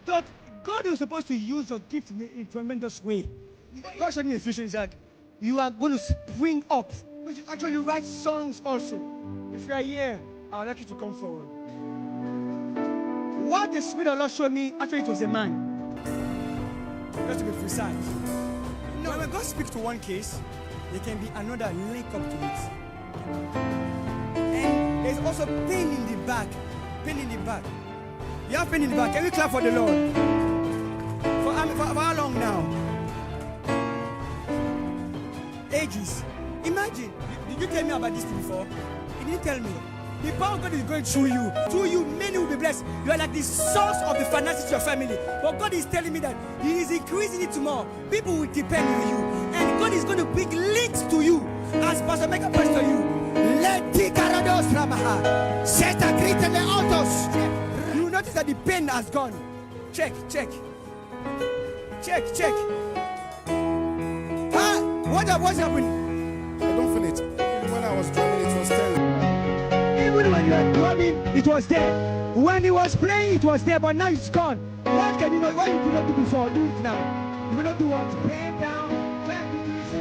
thought God was supposed to use your gift in a tremendous way. God showed me a vision that you are going to spring up. You should actually write songs also. If you are here, I would like you to come forward. What the Spirit of the Lord showed me, actually it was a man. Just to be precise. No, when God speaks to one case, there can be another link up to it. And there's also pain in the back. Pain in the back. You have pain in the back. Can we clap for the Lord? For how long now? Ages. Imagine. Did you tell me about this before? You didn't tell me. The power of God is going through you. Through you, many will be blessed. You are like the source of the finances to your family. But God is telling me that He is increasing it tomorrow. People will depend on you. And God is going to bring links to you. As Pastor Mecca prays to you. Let the carados ramaha. Set a great in the autos. You will notice that the pain has gone. Check. What's happening? I don't feel it. Even when I was drumming, it was terrible. Even when you were drumming, it was there. When he was playing, it was there, but now it's gone. What can you know? What you did not do before, do it now. You will not do what? Bend down, bend do this.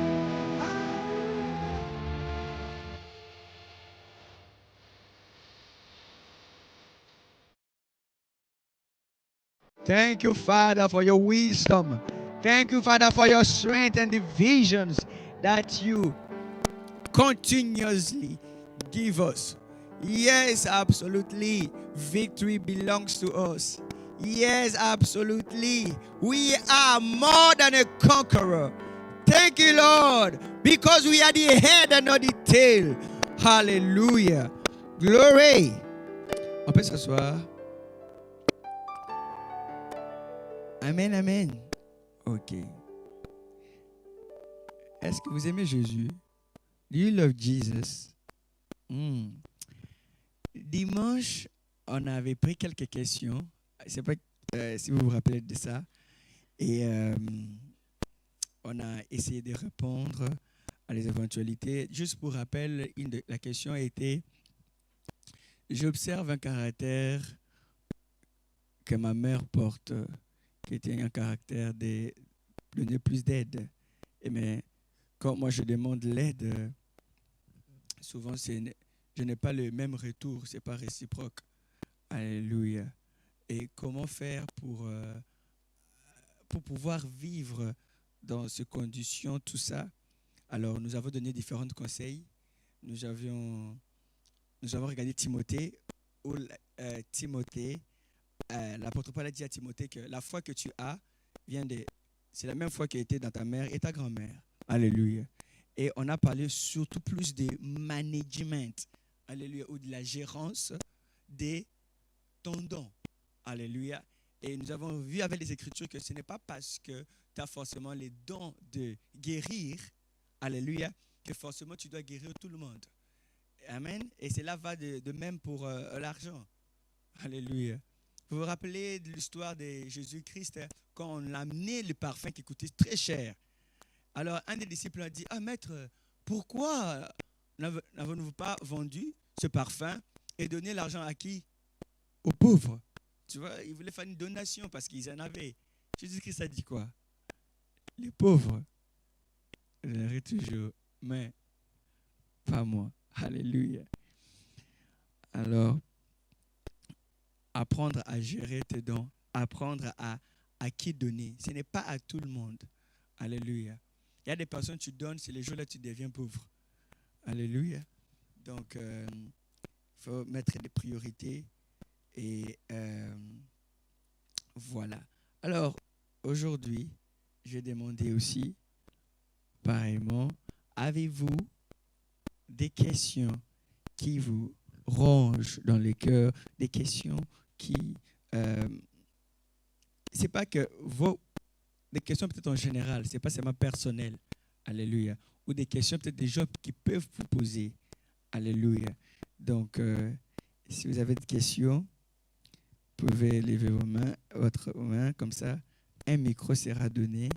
Thank you, Father, for your wisdom. Thank you, Father, for your strength and the visions that you continuously give us. Yes, absolutely. Victory belongs to us. Yes, absolutely. We are more than a conqueror. Thank you, Lord, because we are the head and not the tail. Hallelujah. Glory. On peut s'asseoir. Amen, amen. Ok. Est-ce que vous aimez Jésus? Do you love Jesus? Dimanche, on avait pris quelques questions. Je ne sais pas si vous vous rappelez de ça. Et on a essayé de répondre à les éventualités. Juste pour rappel, la question était: j'observe un caractère que ma mère porte, qui était un caractère de donner plus d'aide. Mais quand moi je demande l'aide, souvent je n'ai pas le même retour, ce n'est pas réciproque. Alléluia. Et comment faire pour pouvoir vivre dans ces conditions, tout ça? Alors, nous avons donné différents conseils. Nous avons regardé Timothée, où l'apôtre Paul a dit à Timothée que la foi que tu as c'est la même foi qui était dans ta mère et ta grand-mère. Alléluia. Et on a parlé surtout plus de management, alléluia, ou de la gérance des tendons. Alléluia. Et nous avons vu avec les Écritures que ce n'est pas parce que tu as forcément les dons de guérir, alléluia, que forcément tu dois guérir tout le monde. Amen. Et cela va de même pour l'argent. Alléluia. Vous vous rappelez de l'histoire de Jésus-Christ, quand on l'a amené le parfum qui coûtait très cher. Alors, un des disciples a dit: ah, maître, pourquoi n'avons-nous pas vendu ce parfum et donné l'argent à qui? Aux pauvres. Tu vois, ils voulaient faire une donation parce qu'ils en avaient. Jésus-Christ a dit quoi? Les pauvres, je l'aurai toujours, mais pas moi. Alléluia. Alors, apprendre à gérer tes dons, apprendre à qui donner. Ce n'est pas à tout le monde. Alléluia. Il y a des personnes, tu donnes, c'est les jours-là tu deviens pauvre. Alléluia. Donc, il faut mettre des priorités. Et voilà. Alors, aujourd'hui, je vais demander aussi, pareillement, avez-vous des questions qui vous rongent dans le cœur, des questions qui... c'est pas que des questions peut-être en général, c'est pas seulement personnel, alléluia, ou des questions peut-être des gens qui peuvent vous poser, alléluia. Donc, si vous avez des questions, vous pouvez lever votre main, comme ça, un micro sera donné,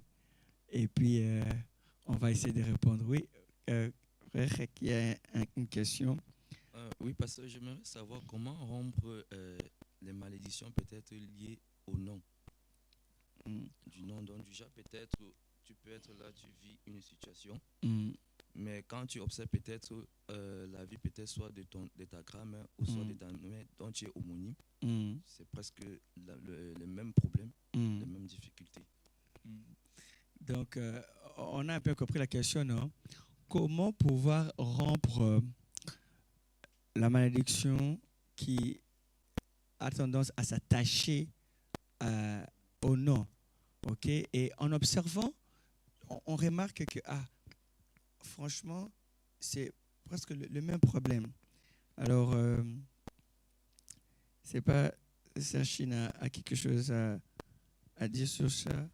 et puis on va essayer de répondre. Oui, frère, il y a une question. Oui, parce que j'aimerais savoir comment rompre les malédictions peut-être liées au nom. Mm. du nom. Donc, déjà, peut-être, tu peux être là, tu vis une situation, Mm. mais quand tu observes peut-être la vie, peut-être soit de ta grand-mère ou soit de Mm. ta mère dont tu es homonyme, Mm. c'est presque le même problème, Mm. les mêmes difficultés. Donc, on a un peu compris la question, non? Comment pouvoir rompre la malédiction qui a tendance à s'attacher au nom, ok? Et en observant, on remarque que, franchement, c'est presque le même problème. Alors, c'est pas Serchine a quelque chose à dire sur ça?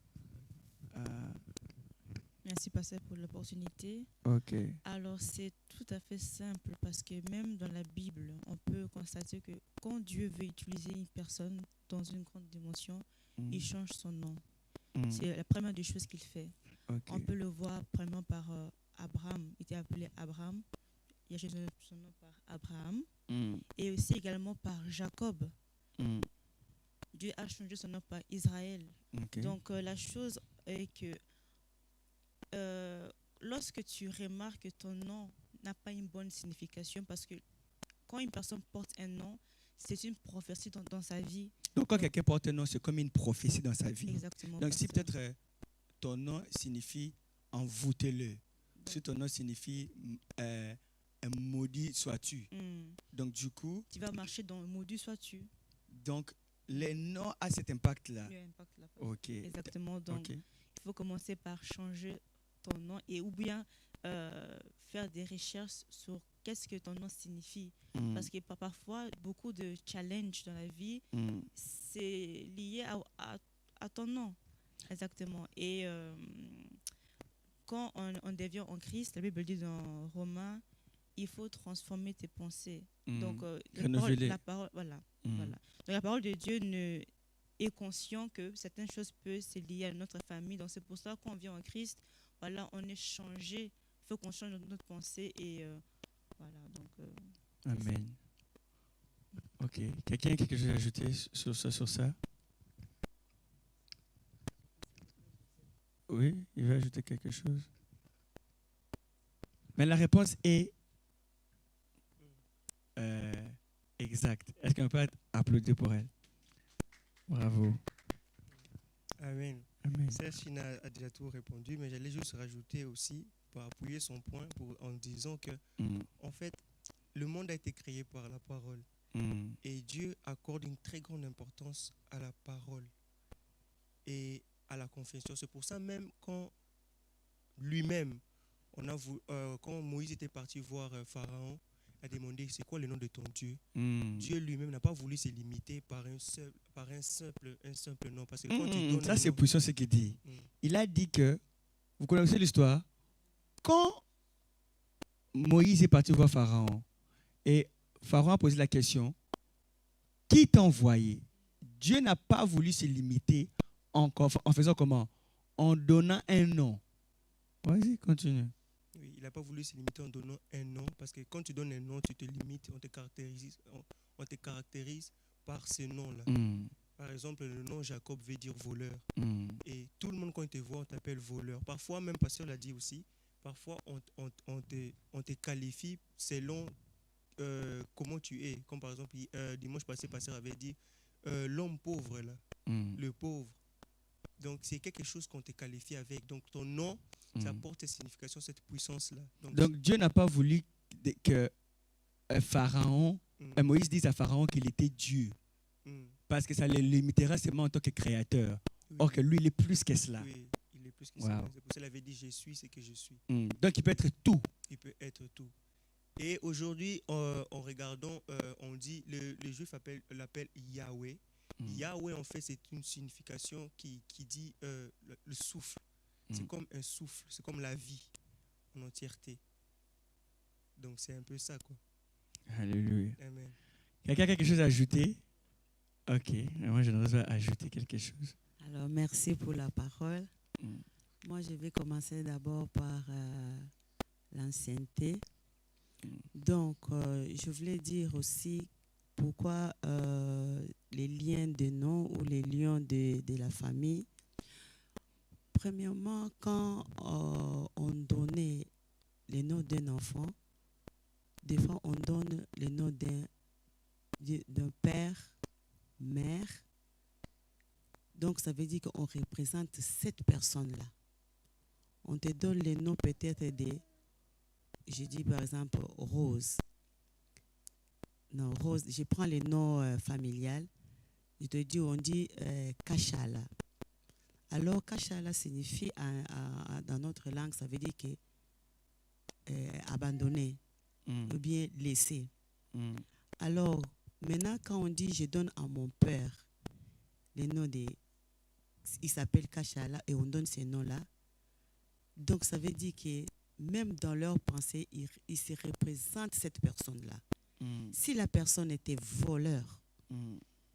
Merci, Pasteur, pour l'opportunité. Ok. Alors, c'est tout à fait simple parce que même dans la Bible, on peut constater que quand Dieu veut utiliser une personne dans une grande dimension, il change son nom. Mm. C'est la première des choses qu'il fait. Ok. On peut le voir premièrement par Abraham. Il était appelé Abraham. Il a changé son nom par Abraham. Mm. Et aussi également par Jacob. Mm. Dieu a changé son nom par Israël. Ok. Donc, la chose est que lorsque tu remarques que ton nom n'a pas une bonne signification, parce que quand une personne porte un nom, c'est une prophétie dans sa vie. Donc, quand quelqu'un porte un nom, c'est comme une prophétie dans sa vie. Exactement. Donc, si pasteur. peut-être ton nom signifie envoûtez-le, si ton nom signifie un maudit sois-tu. Donc, du coup, Tu vas marcher dans le maudit sois-tu. donc les noms ont cet impact-là. Il y a un impact là. Ok. Exactement. Donc, Ok. il faut commencer par changer ton nom et ou bien faire des recherches sur qu'est-ce que ton nom signifie. Mm. Parce que parfois, beaucoup de challenges dans la vie, Mm. c'est lié à ton nom. Exactement. Et quand on devient en Christ, la Bible dit dans Romains, il faut transformer tes pensées. Mm. Donc, Renouveler. la parole, voilà, Mm. voilà. Donc, la parole de Dieu est conscient que certaines choses peuvent se lier à notre famille. Donc, c'est pour ça qu'on vient en Christ. Voilà, on est changé. Il faut qu'on change notre pensée et voilà. Donc, Amen. Ok. Quelqu'un a quelque chose à ajouter sur ça? Oui, il veut ajouter quelque chose. Mais la réponse est exacte. Est-ce qu'on peut applaudir pour elle? Bravo. Amen. Amen. Serge a déjà tout répondu, mais j'allais juste rajouter aussi, pour appuyer son point, en disant que, Mm. en fait, le monde a été créé par la parole. Mm. Et Dieu accorde une très grande importance à la parole et à la confession. C'est pour ça même quand lui-même, quand Moïse était parti voir Pharaon, a demandé c'est quoi le nom de ton Dieu. Mm. Dieu lui-même n'a pas voulu se limiter par un simple nom. Parce que quand tu donnes Ça, un c'est nom- puissant ce qu'il dit. Mm. Il a dit que, vous connaissez l'histoire, quand Moïse est parti voir Pharaon, et Pharaon a posé la question, qui t'a envoyé? Dieu n'a pas voulu se limiter en faisant comment? En donnant un nom. Vas-y, continue. Oui, il n'a pas voulu se limiter en donnant un nom, parce que quand tu donnes un nom, tu te limites, on te caractérise par ce nom-là. Mm. Par exemple, le nom Jacob veut dire voleur. Mm. Et tout le monde, quand il te voit, on t'appelle voleur. Parfois, même Pasteur l'a dit aussi, parfois on te qualifie selon comment tu es. Comme par exemple, dimanche passé, Pasteur avait dit l'homme pauvre, là, Mm. le pauvre. Donc, c'est quelque chose qu'on te qualifie avec. Donc, ton nom, ça apporte cette signification, cette puissance-là. Donc Dieu n'a pas voulu que Pharaon, Moïse dise à Pharaon qu'il était Dieu, parce que ça le limitera seulement en tant que créateur. oui, Or que lui, il est plus que cela. oui, il est plus que Wow. ça. C'est pour ça qu'il avait dit je suis ce que je suis. Donc il peut être tout. Il peut être tout. Et aujourd'hui, en regardant, on dit, les Juifs l'appellent Yahweh. Yahweh, en fait, c'est une signification qui dit le souffle. C'est comme un souffle, c'est comme la vie en entièreté. Donc, c'est un peu ça, quoi. Alléluia. Amen. Quelqu'un a quelque chose à ajouter? Ok, moi j'aimerais ajouter quelque chose. Alors, merci pour la parole. Mm. Moi, je vais commencer d'abord par l'ancienneté. Donc, je voulais dire aussi pourquoi les liens de nom ou les liens de la famille. Premièrement, quand on donnait les noms d'un enfant, des fois on donne les noms d'un père, mère. Donc ça veut dire qu'on représente cette personne-là. On te donne les noms peut-être je dis par exemple Rose. Non, Rose, je prends les noms familiales. Je te dis, on dit Kachala. Alors, Kachala signifie, dans notre langue, ça veut dire que abandonné ou bien laissé. Alors, maintenant, quand on dit, je donne à mon père les noms il s'appelle Kachala et on donne ces noms-là. Donc, ça veut dire que même dans leur pensée, ils se représentent cette personne-là. Si la personne était voleur,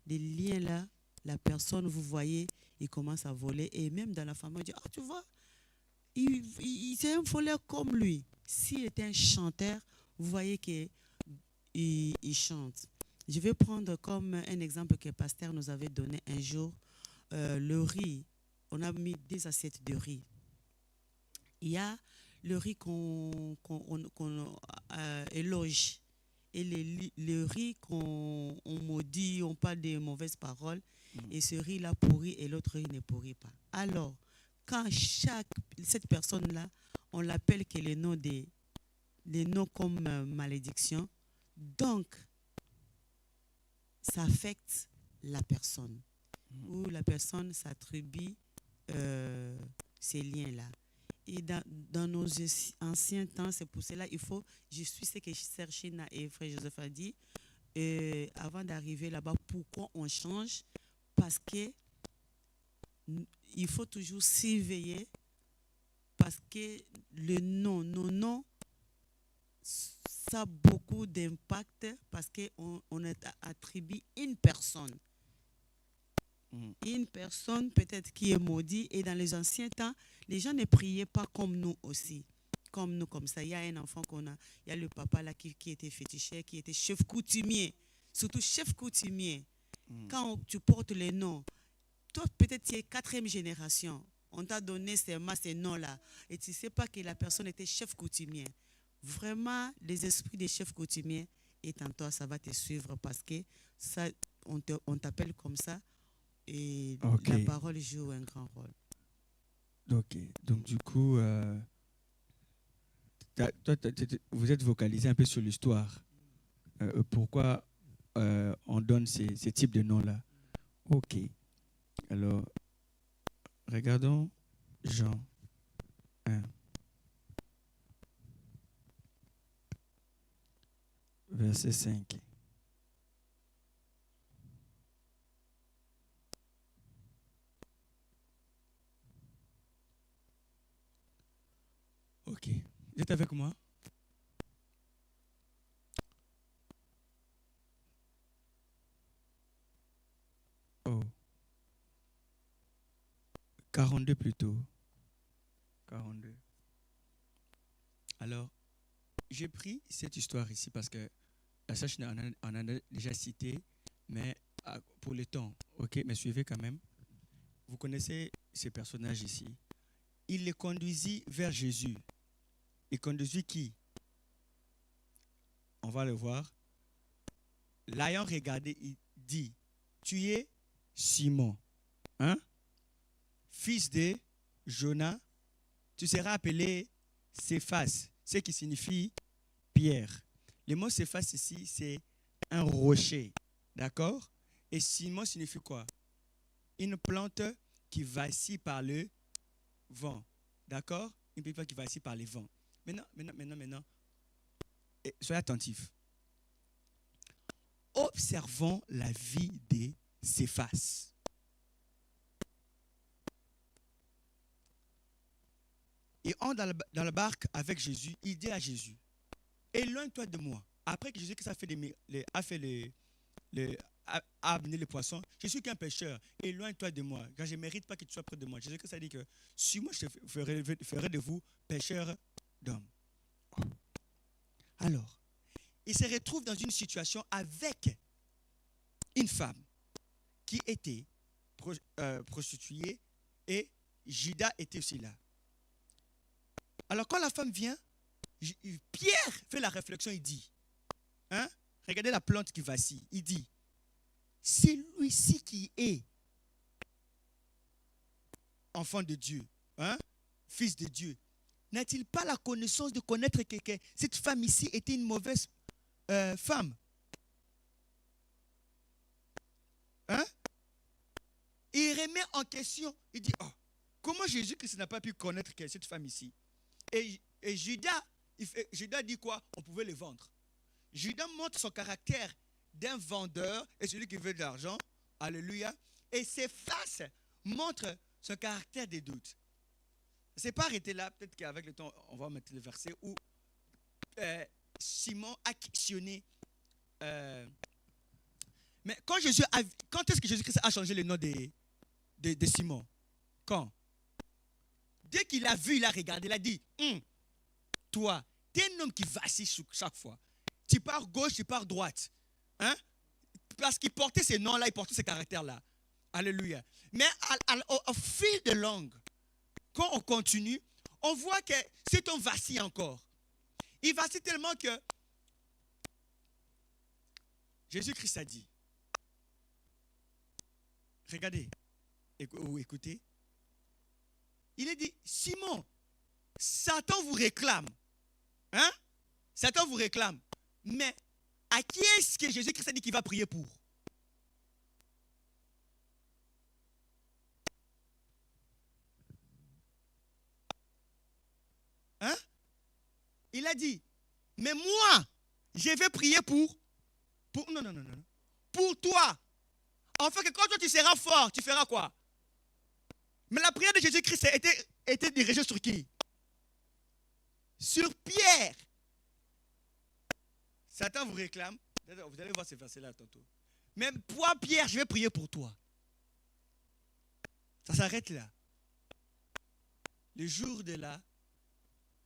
les liens là, la personne, vous voyez, il commence à voler. Et même dans la famille, on dit, ah, tu vois, c'est un voleur comme lui. S'il était un chanteur, vous voyez qu'il chante. Je vais prendre comme un exemple que le pasteur nous avait donné un jour. Le riz, on a mis des assiettes de riz. Il y a le riz qu'on éloge. Et le riz qu'on maudit, on parle de mauvaises paroles, et ce riz-là pourrit et l'autre riz ne pourrit pas. Alors, quand cette personne-là, on l'appelle que les noms comme malédiction, donc ça affecte la personne, ou la personne s'attribue ces liens-là. Et dans nos anciens temps, c'est pour cela il faut, je suis ce que Sœur China et Frère Joseph a dit, avant d'arriver là-bas, pourquoi on change? Parce que il faut toujours surveiller, parce que nos noms, ça a beaucoup d'impact, parce qu'on attribue une personne. Une personne peut-être qui est maudite, et dans les anciens temps, les gens ne priaient pas comme nous aussi, comme nous comme ça. Il y a un enfant il y a le papa là qui était féticheur, qui était chef coutumier, surtout chef coutumier. Quand tu portes les noms, toi peut-être tu es 4e génération, on t'a donné seulement ces noms-là, et tu ne sais pas que la personne était chef coutumier. Vraiment, les esprits des chefs coutumiers est en toi, ça va te suivre, parce que ça, on t'appelle comme ça. Et la parole joue un grand rôle. Ok, donc du coup, vous êtes vocalisé un peu sur l'histoire. Pourquoi on donne ces types de noms-là. Ok, alors, regardons Jean 1. Verset 5. Ok. Vous êtes avec moi? Oh. 42 plutôt. 42. Alors, j'ai pris cette histoire ici parce que la sage en a déjà cité, mais pour le temps, ok, mais suivez quand même. Vous connaissez ces personnages ici. Il les conduisit vers Jésus. Il conduisit qui? On va le voir. L'ayant regardé, il dit, tu es Simon, hein? Fils de Jonas, tu seras appelé Céphas, ce qui signifie pierre. Le mot Céphas ici, c'est un rocher, d'accord? Et Simon signifie quoi? Une plante qui vacille par le vent, d'accord? Une plante qui vacille par le vent. Maintenant, soyez attentifs. Observons la vie de Céphas. Et entre dans la barque avec Jésus, il dit à Jésus, éloigne-toi de moi. Après que Jésus a amené le poisson, je suis qu'un pêcheur, éloigne-toi de moi, car je ne mérite pas que tu sois près de moi. Jésus a dit que si moi je ferai de vous pêcheurs d'hommes. Alors, il se retrouve dans une situation avec une femme qui était prostituée et Judas était aussi là. Alors quand la femme vient, Pierre fait la réflexion, il dit, hein, regardez la plante qui vacille, il dit, celui-ci qui est enfant de Dieu, hein, fils de Dieu, n'a-t-il pas la connaissance de connaître quelqu'un? Cette femme ici était une mauvaise femme. Hein? Il remet en question, il dit, oh, comment Jésus-Christ n'a pas pu connaître cette femme ici? Et Judas dit quoi? On pouvait le vendre. Judas montre son caractère d'un vendeur et celui qui veut de l'argent. Alléluia. Et ses faces montrent son caractère des doutes. C'est pas arrêté là. Peut-être qu'avec le temps, on va mettre le verset où Simon a questionné. Mais quand est-ce que Jésus-Christ a changé le nom de Simon? Quand? Dès qu'il a vu, il a regardé, il a dit, toi, tu es un homme qui vacille chaque fois. Tu pars gauche, tu pars droite. Hein? Parce qu'il portait ces noms-là, il portait ces caractères-là. Alléluia. Mais au fil de langue, quand on continue, on voit que cet homme vacille encore. Il vacille tellement que Jésus-Christ a dit, regardez, ou écoutez, il a dit, Simon, Satan vous réclame. Hein? Satan vous réclame. Mais à qui est-ce que Jésus-Christ a dit qu'il va prier pour? Hein? Il a dit, mais moi, je vais prier pour non. Pour toi. En fait, que quand toi tu seras fort, tu feras quoi? Mais la prière de Jésus-Christ était dirigée sur qui? Sur Pierre. Satan vous réclame. Vous allez voir ces versets-là tantôt. Même toi, Pierre, je vais prier pour toi. Ça s'arrête là. Le jour de là,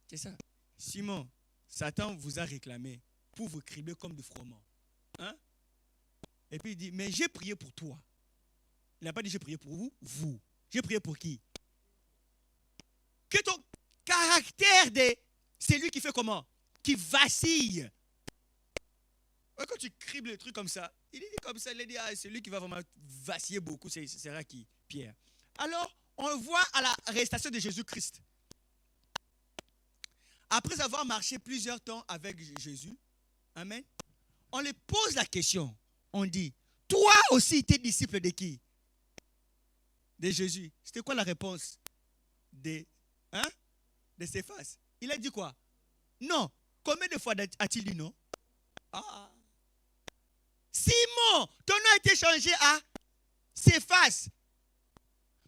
c'est ça. Simon, Satan vous a réclamé pour vous cribler comme du froment. Hein? Et puis il dit, mais j'ai prié pour toi. Il n'a pas dit j'ai prié pour vous. J'ai prié pour qui? Que ton caractère c'est lui qui fait comment? Qui vacille. Quand tu cribles le truc comme ça, il dit comme ça, il dit, c'est lui qui va vraiment vaciller beaucoup, ce sera qui? Pierre. Alors, on voit à l'arrestation de Jésus-Christ. Après avoir marché plusieurs temps avec Jésus, amen, on lui pose la question. On dit, toi aussi, tu es disciple de qui? De Jésus. C'était quoi la réponse de Céphas? Il a dit quoi? Non. Combien de fois a-t-il dit non? Simon, ton nom a été changé à Céphas.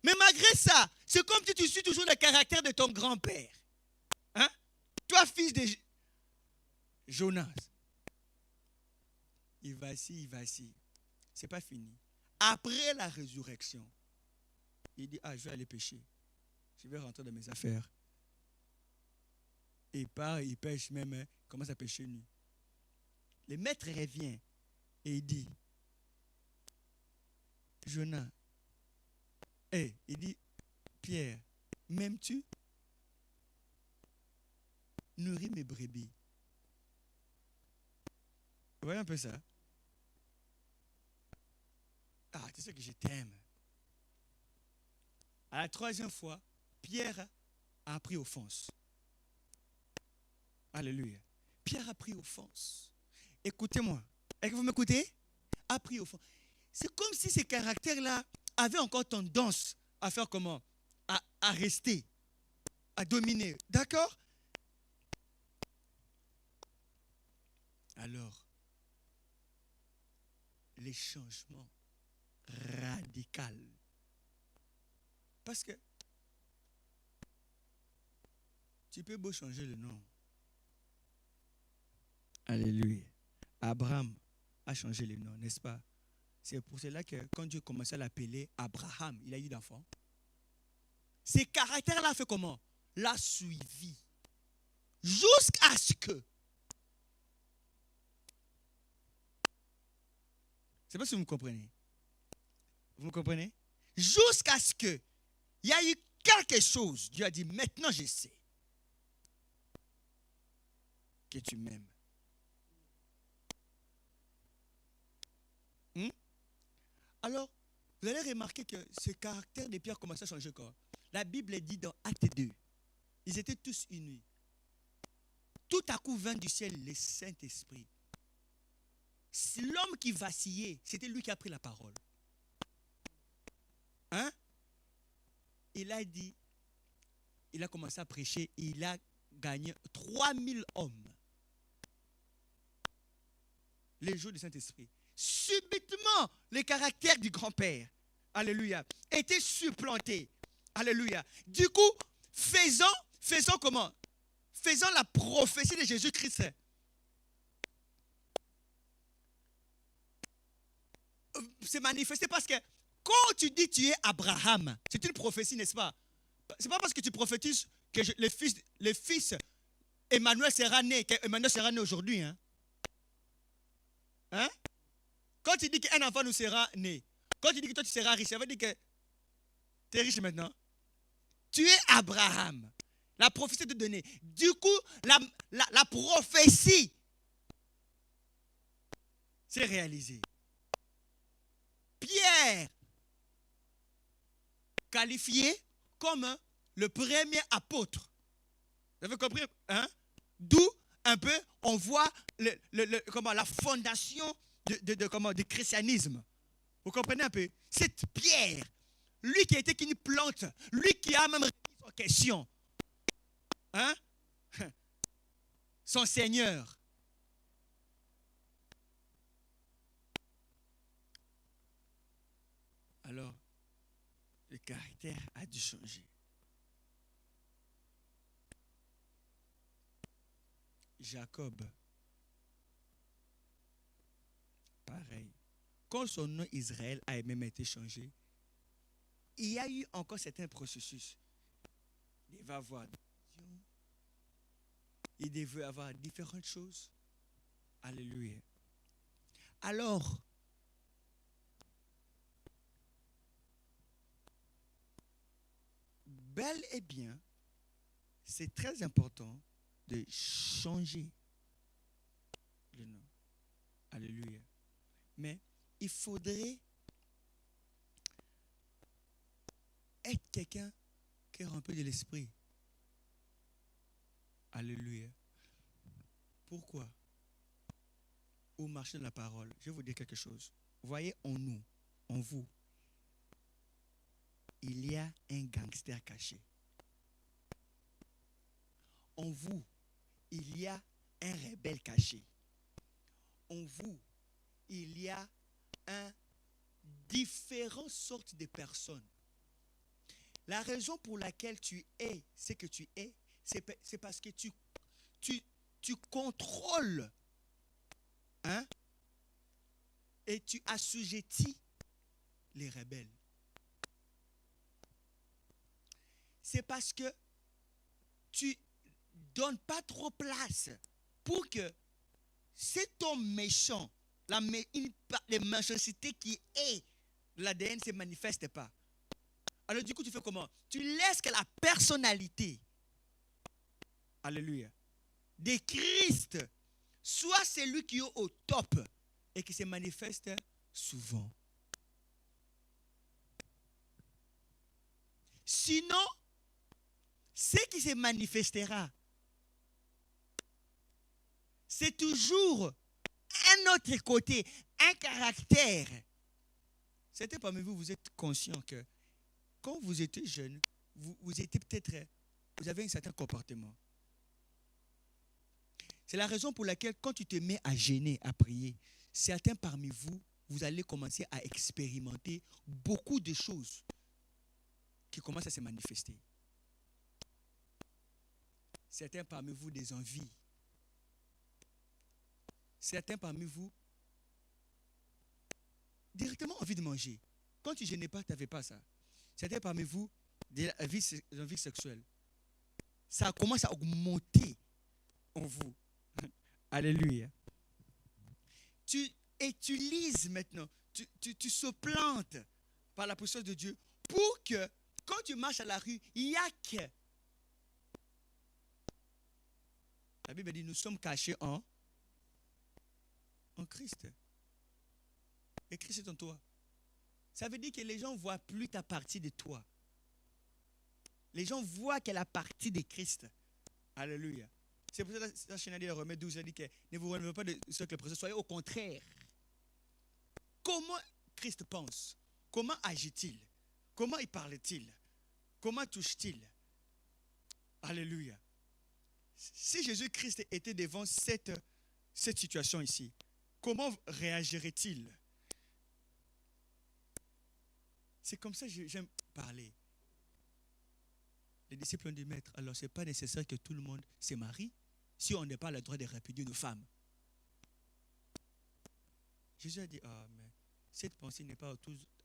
Mais malgré ça, c'est comme si tu suis toujours le caractère de ton grand-père. Hein? Toi, fils de Jonas. Il vacille. C'est pas fini. Après la résurrection, il dit, je vais aller pêcher. Je vais rentrer dans mes affaires. Et il part, il pêche même, il commence à pêcher nu. Le maître revient et il dit, Jonas, il dit, Pierre, m'aimes-tu? Nourris mes brebis. Vous voyez un peu ça? Tu sais que je t'aime. À la troisième fois, Pierre a pris offense. Alléluia. Pierre a pris offense. Écoutez-moi. Est-ce que vous m'écoutez? A pris offense. C'est comme si ces caractères-là avaient encore tendance à faire comment? À rester, à dominer. D'accord? Alors, les changements radicaux. Parce que tu peux beau changer le nom. Alléluia. Abraham a changé le nom, n'est-ce pas? C'est pour cela que quand Dieu commençait à l'appeler Abraham, il a eu d'enfants. Ces caractères-là fait comment? L'a suivi. Jusqu'à ce que. Je ne sais pas si vous me comprenez. Vous me comprenez? Jusqu'à ce que il y a eu quelque chose, Dieu a dit, maintenant je sais que tu m'aimes. Alors, vous allez remarquer que ce caractère de Pierre commence à changer quoi. La Bible dit dans Acte 2, ils étaient tous unis. Tout à coup vint du ciel le Saint-Esprit. L'homme qui vacillait, c'était lui qui a pris la parole. Hein? Il a dit, il a commencé à prêcher, il a gagné 3000 hommes. Les jours du Saint-Esprit. Subitement, le caractère du grand-père, alléluia, était supplanté. Alléluia. Du coup, faisons comment? Faisons la prophétie de Jésus-Christ. C'est manifesté parce que quand tu dis tu es Abraham, c'est une prophétie, n'est-ce pas? C'est pas parce que tu prophétises que le fils Emmanuel sera né, qu'Emmanuel sera né aujourd'hui. Hein? Hein? Quand tu dis qu'un enfant nous sera né, quand tu dis que toi tu seras riche, ça veut dire que tu es riche maintenant. Tu es Abraham. La prophétie te donnée. Du coup, la prophétie s'est réalisée. Pierre, qualifié comme le premier apôtre. Vous avez compris? Hein? D'où un peu on voit la fondation du christianisme. Vous comprenez un peu? C'est Pierre, lui qui a été qu'une plante, lui qui a même répondu aux questions. Hein? Son Seigneur. Alors, le caractère a dû changer. Jacob, pareil. Quand son nom Israël a même été changé, il y a eu encore certains processus. Il va avoir il devait avoir différentes choses. Alléluia. Alors, bel et bien, c'est très important de changer le nom. Alléluia. Mais il faudrait être quelqu'un qui est rempli de l'esprit. Alléluia. Pourquoi? Au marché de la parole, je vais vous dire quelque chose. Voyez en nous, en vous, il y a un gangster caché. En vous, il y a un rebelle caché. En vous, il y a différentes sortes de personnes. La raison pour laquelle tu es ce que tu es, c'est parce que tu contrôles, hein, et tu assujettis les rebelles. C'est parce que tu donnes pas trop place pour que cet homme méchant, les méchancetés qui est l'ADN ne se manifeste pas. Alors du coup, tu fais comment? Tu laisses que la personnalité, alléluia, de Christ soit celui qui est au top et qui se manifeste souvent. Sinon, ce qui se manifestera, c'est toujours un autre côté, un caractère. Certains parmi vous, vous êtes conscients que quand vous étiez jeune, vous étiez peut-être, vous avez un certain comportement. C'est la raison pour laquelle quand tu te mets à jeûner, à prier, certains parmi vous, vous allez commencer à expérimenter beaucoup de choses qui commencent à se manifester. Certains parmi vous, des envies. Certains parmi vous, directement envie de manger. Quand tu ne jeûnais pas, tu n'avais pas ça. Certains parmi vous, des envies sexuelles. Ça commence à augmenter en vous. Alléluia. Tu utilises maintenant, tu se plantes par la puissance de Dieu pour que Quand tu marches à la rue, il n'y a que. La Bible dit, nous sommes cachés en Christ. Et Christ est en toi. Ça veut dire que les gens ne voient plus ta partie de toi. Les gens voient qu'elle a partie de Christ. Alléluia. C'est pour ça que la chaîne dit, Romains 12, elle dit que ne vous relevez pas de ce que le procès, soyez au contraire. Comment Christ pense? Comment agit-il? Comment il parle-t-il? Comment touche-t-il? Alléluia. Si Jésus-Christ était devant cette situation ici, comment réagirait-il? C'est comme ça que j'aime parler. Les disciples ont dit, maître, alors ce n'est pas nécessaire que tout le monde se marie si on n'a pas le droit de répudier une femme. Jésus a dit, ah, mais cette pensée n'est pas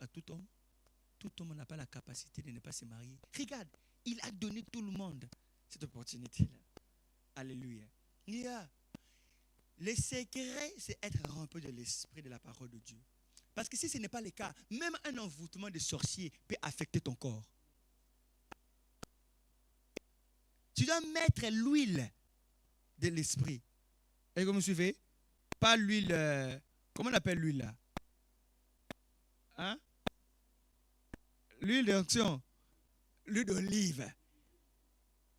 à tout homme. Tout homme n'a pas la capacité de ne pas se marier. Regarde, il a donné tout le monde cette opportunité-là. Alléluia. Le secret, c'est être rempli de l'esprit de la parole de Dieu. Parce que si ce n'est pas le cas, même un envoûtement de sorcier peut affecter ton corps. Tu dois mettre l'huile de l'esprit. Est-ce que vous me suivez? Pas l'huile. Comment on appelle l'huile là? Hein? L'huile d'onction. L'huile d'olive.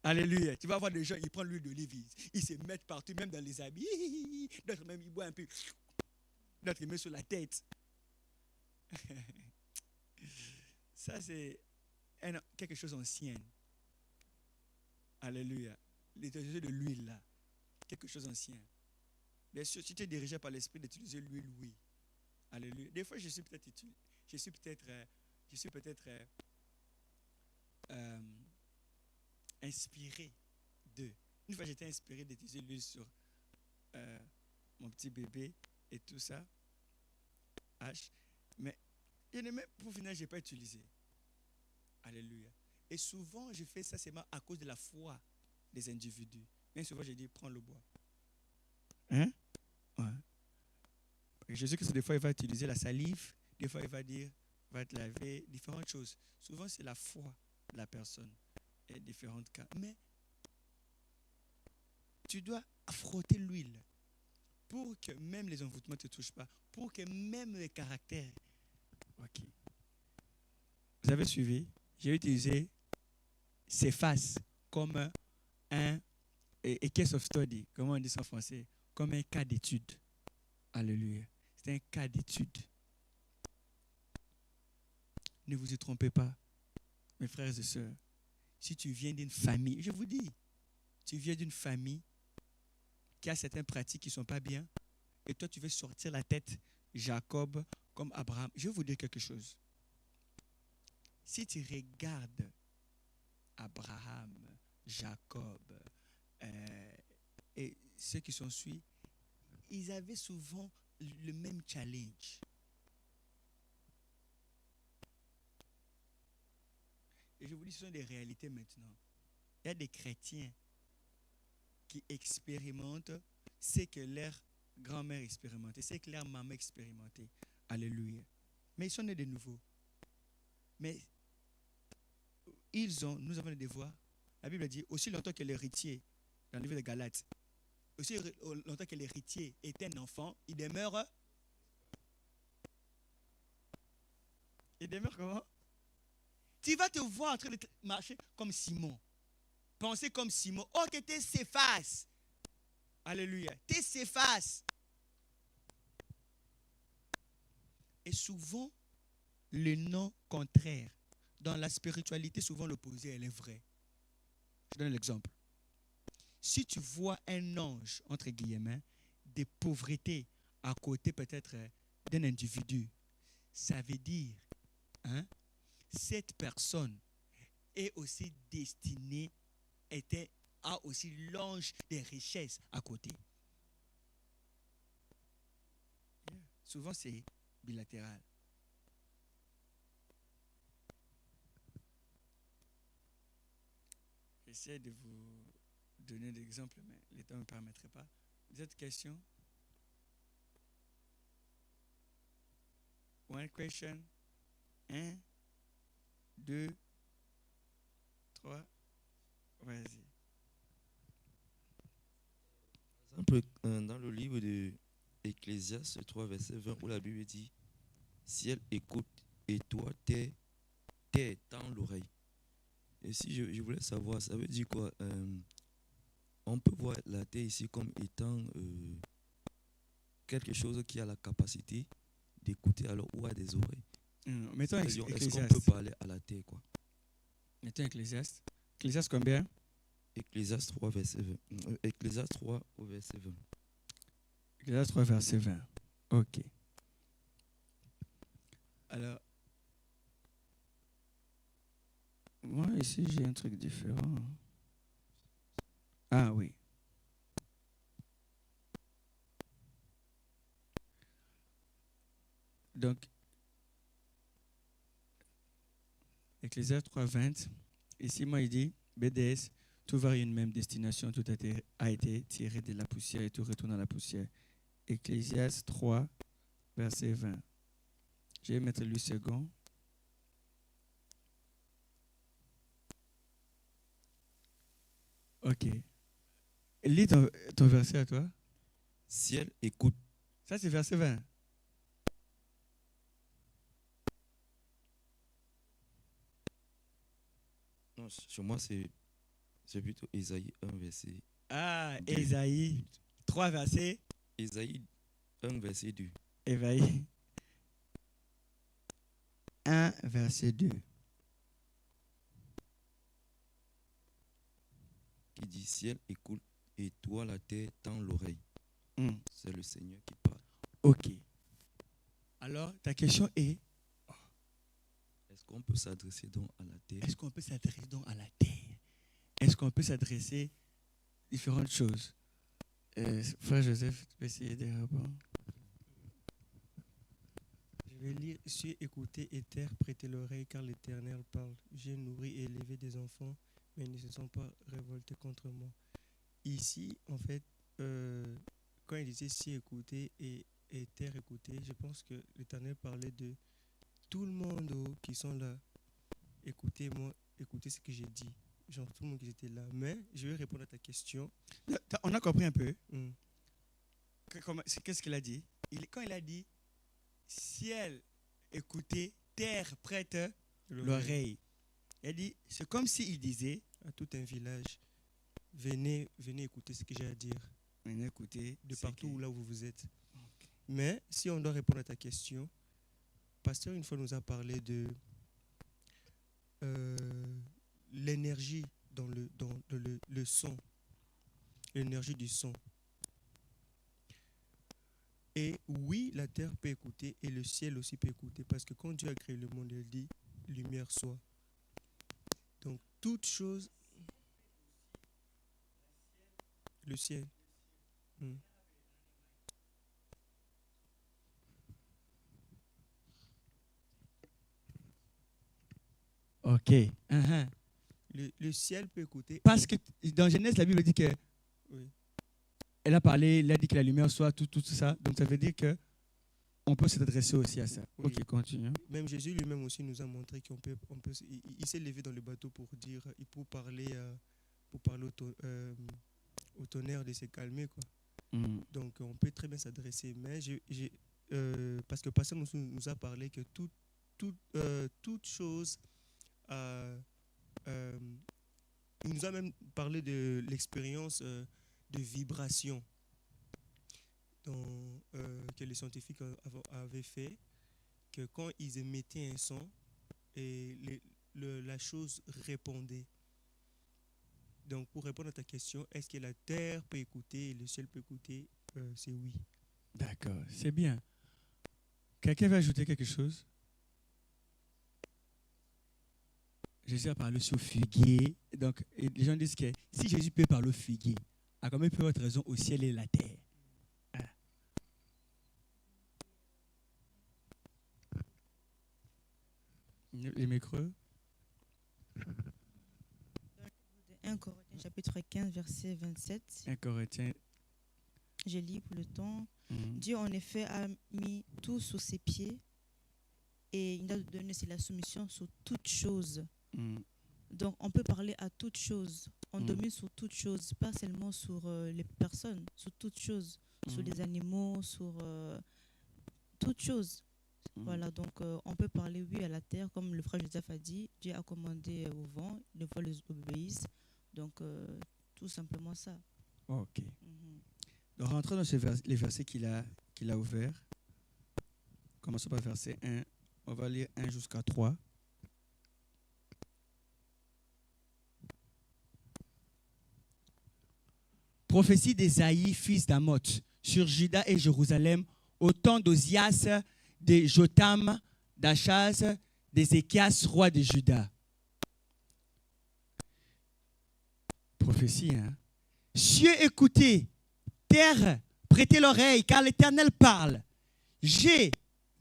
Alléluia. Tu vas voir des gens, ils prennent l'huile d'olive, ils se mettent partout, même dans les habits. D'autres même, ils boivent un peu. D'autres, ils mettent sur la tête. Ça, c'est quelque chose d'ancien. Alléluia. L'utilisation de l'huile, là. Quelque chose d'ancien. Bien sûr, si tu es dirigé par l'esprit d'utiliser l'huile, oui. Alléluia. Des fois, je suis peut-être inspiré de. Une fois, j'étais inspiré d'utiliser l'huile sur mon petit bébé et tout ça. H. Mais pour finir, je n'ai pas utilisé. Alléluia. Et souvent, je fais ça seulement à cause de la foi des individus. Mais souvent, je dis, prends le bois. Hein? Ouais. Et Jésus-Christ, des fois, il va utiliser la salive. Des fois, il va dire, va te laver, différentes choses. Souvent, c'est la foi de la personne. Et différents cas. Mais, tu dois frotter l'huile pour que même les envoûtements ne te touchent pas. Pour que même les caractères. Ok. Vous avez suivi? J'ai utilisé Cephas comme un case of study, comment on dit ça en français, comme un cas d'étude. Alléluia. C'est un cas d'étude. Ne vous y trompez pas, mes frères et sœurs. Si tu viens d'une famille, je vous dis, tu viens d'une famille qui a certaines pratiques qui ne sont pas bien, et toi tu veux sortir la tête Jacob comme Abraham. Je vais vous dire quelque chose. Si tu regardes Abraham, Jacob et ceux qui sont suivis, ils avaient souvent le même challenge. Et je vous dis, ce sont des réalités maintenant. Il y a des chrétiens qui expérimentent ce que leur grand-mère expérimentait, ce que leur maman expérimentait. Alléluia. Mais ils sont nés de nouveau. Mais nous avons le devoir. La Bible dit, aussi longtemps que l'héritier, dans le livre de Galates, aussi longtemps que l'héritier est un enfant, il demeure. Il demeure comment? Tu vas te voir en train de marcher comme Simon. Penser comme Simon. Oh, que tu s'effaces. Alléluia. Tu s'effaces. Et souvent, le nom contraire. Dans la spiritualité, souvent l'opposé, elle est vraie. Je donne l'exemple. Si tu vois un ange, entre guillemets, de pauvreté à côté peut-être d'un individu, ça veut dire, cette personne est aussi destinée, a aussi l'ange des richesses à côté. Souvent, c'est bilatéral. J'essaie de vous donner des exemples, mais le temps ne me permettrait pas. Vous avez des questions? One question. 1, 2, 3. Vas-y. Par exemple, dans le livre de Ecclésiaste 3, verset 20, où la Bible dit, ciel écoute et toi tends l'oreille. Et si je voulais savoir, ça veut dire quoi? On peut voir la terre ici comme étant quelque chose qui a la capacité d'écouter alors ou a des oreilles. Mettons C'est-à-dire, est-ce qu'on Ecclésiaste. peut parler à la terre, quoi? Mettons Ecclésiaste. Ecclésiaste combien? Ecclésiaste 3, verset 20. Ecclésiaste 3 au verset 20. Ecclésiaste 3, verset 20. Ok. Alors, moi ici j'ai un truc différent. Ah oui. Donc, Ecclésiaste 3, 20. Ici, moi, il dit, BDS, tout va à une même destination, tout a été tiré de la poussière et tout retourne à la poussière. Ecclésiaste 3, verset 20. Je vais mettre le second. Ok. Lis ton verset à toi. Ciel écoute. Ça, c'est verset 20. Non, chez moi, c'est plutôt Ésaïe 1, verset. Ah, Deux. Ésaïe 3, verset. Ésaïe 1, verset 2. Ésaïe 1, verset 2. Qui dit ciel écoute et toi la terre tends l'oreille. Hmm. C'est le Seigneur qui parle. Ok. Alors, ta question est, Est-ce qu'on peut s'adresser donc à la terre? est-ce qu'on peut s'adresser donc à la terre? Est-ce qu'on peut s'adresser à différentes choses? Frère Joseph, tu peux essayer de répondre. Je vais lire, suis écouté et terre, prêtez l'oreille, car l'Éternel parle. J'ai nourri et élevé des enfants, mais ils ne se sont pas révoltés contre moi. Ici, en fait, quand il disait si écouté et terre écouté, je pense que l'Éternel parlait de tout le monde qui sont là. Écoutez-moi, écoutez ce que j'ai dit. Genre tout le monde qui était là. Mais je vais répondre à ta question. On a compris un peu. Hmm. Qu'est-ce qu'il a dit? Quand il a dit ciel, écoutez, terre, prête l'oreille. Il a dit, c'est comme s'il disait À tout un village, venez écouter ce que j'ai à dire. venez écouter De ce partout que- là où vous êtes. Mais si on doit répondre à ta question, Pasteur une fois nous a parlé de l'énergie dans le son, l'énergie du son. Et oui, la terre peut écouter et le ciel aussi peut écouter parce que quand Dieu a créé le monde, il dit lumière soit. Donc toute chose, le ciel. Hmm. Ok. Uh-huh. Le ciel peut écouter. Parce que dans Genèse, la Bible dit que Oui. elle a parlé, elle a dit que la lumière soit tout ça. Donc ça veut dire que on peut s'adresser aussi à ça. Oui. Ok, continue. Même Jésus lui-même aussi nous a montré il s'est levé dans le bateau pour parler au tonnerre de se calmer, quoi. Hmm. Donc on peut très bien s'adresser. Mais parce que Pasteur nous a parlé que toute chose, il nous a même parlé de l'expérience de vibration que les scientifiques avaient fait, que quand ils émettaient un son, et la chose répondait. Donc, pour répondre à ta question, est-ce que la terre peut écouter et le ciel peut écouter? C'est oui. D'accord, c'est bien. Quelqu'un veut ajouter quelque chose? Jésus a parlé sur figuier. Donc, et les gens disent que si Jésus peut parler au figuier, à combien peut être raison au ciel et la terre? Voilà. Les micros? 1 Corinthiens chapitre 15, verset 27. 1 Corinthiens. Je lis pour le temps. Mhm. Dieu, en effet, a mis tout sous ses pieds et il a donné la soumission sur toute chose. Mhm. Donc, on peut parler à toute chose. On domine sur toute chose, pas seulement sur les personnes, sur toute chose, sur les animaux, sur toute chose. Voilà, donc on peut parler, oui, à la terre, comme le frère Joseph a dit, Dieu a commandé au vent, les fois les obéissent. Donc, tout simplement ça. Ok. Donc, rentrons dans les versets qu'il a ouverts. Commençons par verset 1. On va lire 1 jusqu'à 3. Prophétie d'Ésaïe, fils d'Amoth, sur Juda et Jérusalem, au temps d'Ozias, de Jotham, d'Achaz, d'Ézéchias, roi de Juda. Prophétie, hein? Cieux, écoutez, terre, prêtez l'oreille, car l'Éternel parle. J'ai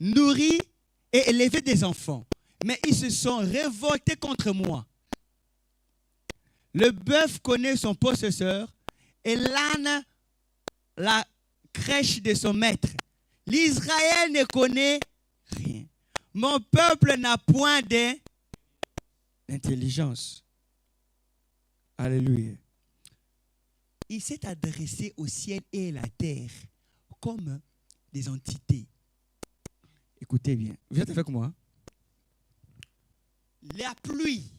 nourri et élevé des enfants, mais ils se sont révoltés contre moi. Le bœuf connaît son possesseur et l'âne la crèche de son maître. L'Israël ne connaît rien. Mon peuple n'a point d'intelligence. Alléluia. Il s'est adressé au ciel et à la terre comme des entités. Écoutez bien. Vous êtes avec moi? La pluie,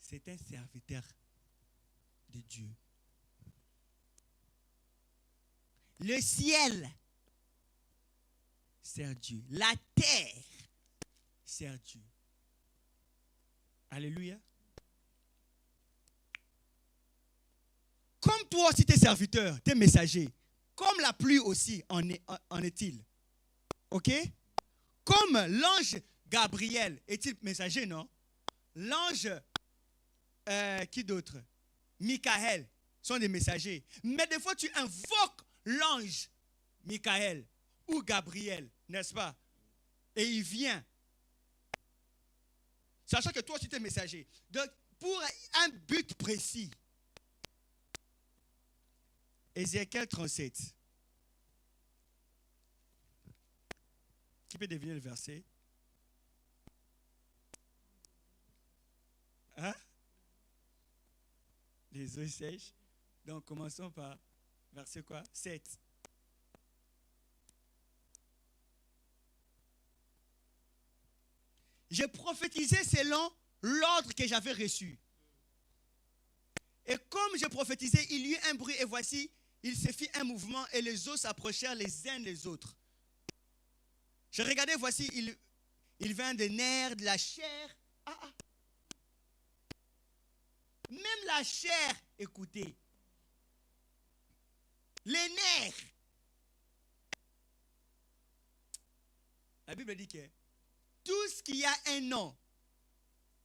c'est un serviteur de Dieu. Le ciel sert Dieu. La terre sert Dieu. Alléluia. Comme toi aussi, tes serviteurs, tes messagers, comme la pluie aussi en est-il. Ok? Comme l'ange Gabriel, est-il messager, non? L'ange, qui d'autre? Michael, sont des messagers. Mais des fois, tu invoques l'ange Michael ou Gabriel, n'est-ce pas? Et il vient. Sachant que toi aussi, tu es messager. Donc, pour un but précis. Ézéchiel 37. Qui peut deviner le verset? Hein? Les eaux sèches. Donc, commençons par verset quoi? 7. J'ai prophétisé selon l'ordre que j'avais reçu. Et comme je prophétisais, il y eut un bruit et voici, il se fit un mouvement et les eaux s'approchèrent les uns des autres. Je regardais, voici, il vint des nerfs, de la chair. Même la chair, écoutez. Les nerfs. La Bible dit que tout ce qui a un nom,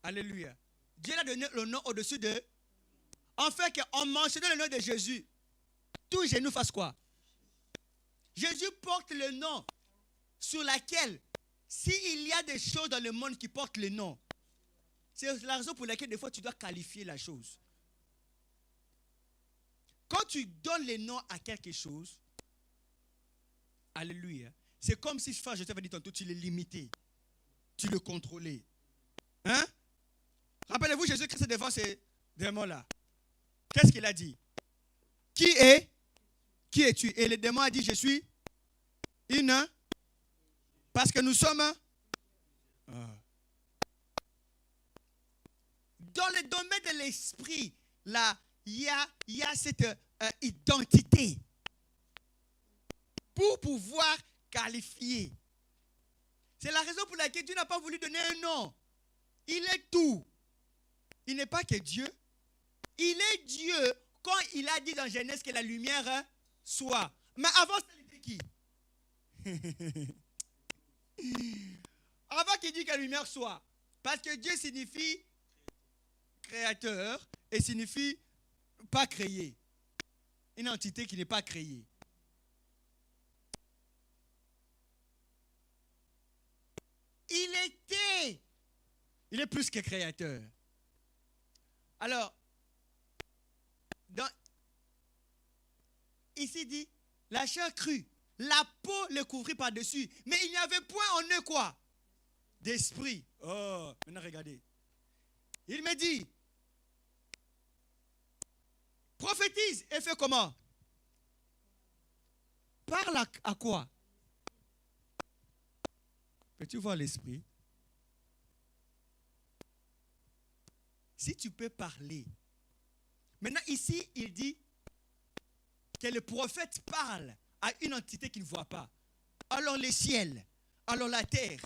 alléluia, Dieu a donné le nom au-dessus de. En fait, qu'on mentionnait le nom de Jésus, tout genou fasse quoi? Jésus porte le nom sur laquelle, s'il y a des choses dans le monde qui portent le nom, c'est la raison pour laquelle des fois tu dois qualifier la chose. Quand tu donnes le nom à quelque chose, alléluia, c'est comme si, je t'avais dit tantôt, tu l'as limité, tu le contrôlais. Hein? Rappelez-vous, Jésus-Christ devant ces démons-là. Qu'est-ce qu'il a dit? Qui es-tu? Et le démon a dit, je suis une. Parce que nous sommes. Dans le domaine de l'esprit, là, il y a cette identité. Pour pouvoir qualifier. C'est la raison pour laquelle Dieu n'a pas voulu donner un nom. Il est tout. Il n'est pas que Dieu. Il est Dieu quand il a dit dans Genèse que la lumière soit. Mais avant, ça était qui? Avant qu'il dise que la lumière soit. Parce que Dieu signifie créateur et signifie pas créé. Une entité qui n'est pas créée. Il est plus que créateur. Alors, ici dit, la chair crue, la peau le couvrit par-dessus, mais il n'y avait point en eux quoi? d'esprit. Oh, maintenant regardez. Il me dit, prophétise et fais comment? Parle à quoi? Peux-tu voir l'esprit? Si tu peux parler. Maintenant ici, il dit que le prophète parle à une entité qu'il ne voit pas. Alors les ciels, alors la terre,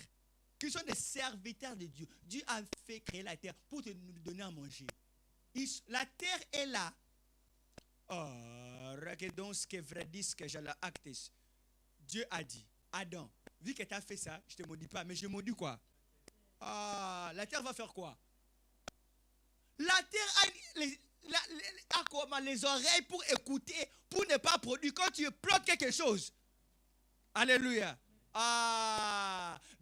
qui sont des serviteurs de Dieu. Dieu a fait créer la terre pour nous donner à manger. La terre est là. Dieu a dit, Adam, vu que tu as fait ça, je ne te maudis pas, mais je maudis quoi? La terre va faire quoi? La terre a les oreilles pour écouter, pour ne pas produire. Quand tu plantes quelque chose, alléluia.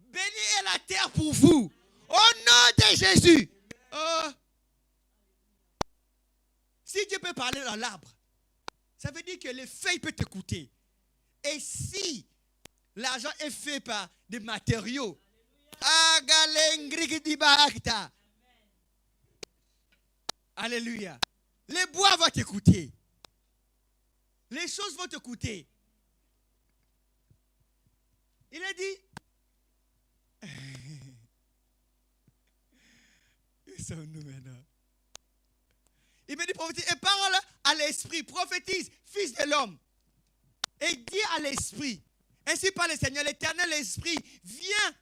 Béni est la terre pour vous. Au nom de Jésus. Si Dieu peut parler dans l'arbre, ça veut dire que les feuilles peuvent t'écouter. Et si l'argent est fait par des matériaux, alléluia. Les bois vont t'écouter. Les choses vont t'écouter. Il a dit, ils sont nous maintenant. Il me dit prophétise et parle à l'esprit, prophétise, fils de l'homme. Et dis à l'esprit, ainsi par le Seigneur, l'éternel esprit vient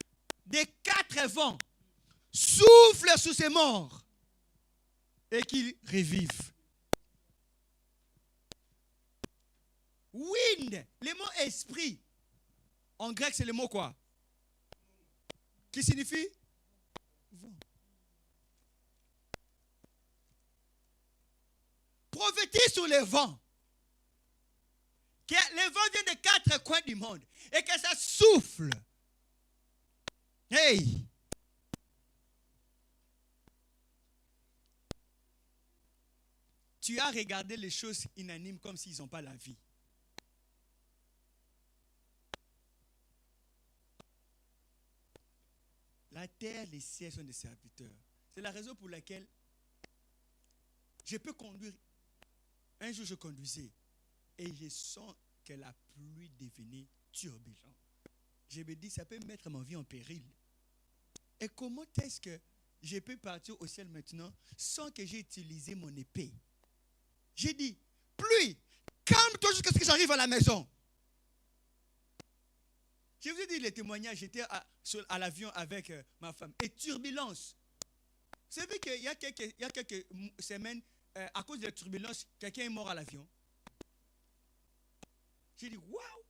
des quatre vents, souffle sous ses morts et qu'il revive. Wind, le mot esprit, en grec c'est le mot quoi? Qui signifie? Vent. Prophétise sur les vents. Que les vents viennent des quatre coins du monde et que ça souffle. Hey! Tu as regardé les choses inanimes comme s'ils n'ont pas la vie. La terre, les cieux sont des serviteurs. C'est la raison pour laquelle je peux conduire. Un jour, je conduisais et je sens que la pluie devenait turbulente. Je me dis, ça peut mettre ma vie en péril. Et comment est-ce que je peux partir au ciel maintenant sans que j'ai utilisé mon épée? J'ai dit, pluie, calme-toi jusqu'à ce que j'arrive à la maison. Je vous ai dit les témoignages, j'étais à l'avion avec ma femme. Et turbulence. Vous savez qu'il y a quelques semaines, à cause de la turbulence, quelqu'un est mort à l'avion. J'ai dit, waouh!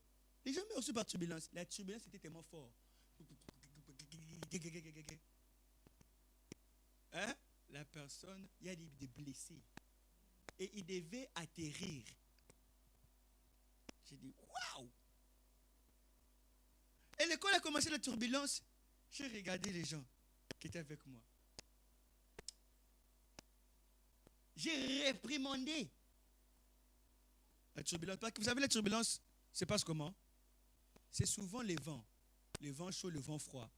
Les gens meurent aussi par turbulence. La turbulence était tellement forte. Hein? La personne, il y a des blessés. Et il devait atterrir. J'ai dit, waouh! Et quand a commencé la turbulence, j'ai regardé les gens qui étaient avec moi. J'ai réprimandé la turbulence. Parce que vous savez, la turbulence se passe comment? C'est souvent les vents. Le vent chaud, le vent froid.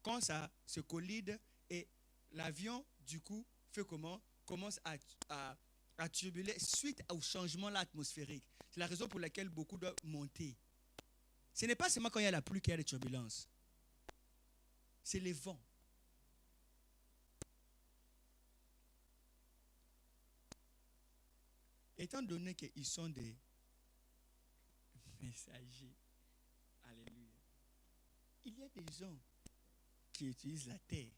Quand ça se collide et l'avion, du coup, fait comment? Commence à turbuler suite au changement atmosphérique. C'est la raison pour laquelle beaucoup doivent monter. Ce n'est pas seulement quand il y a la pluie qu'il y a des turbulences. C'est les vents. Étant donné qu'ils sont des messagers, alléluia, il y a des gens qui utilisent la terre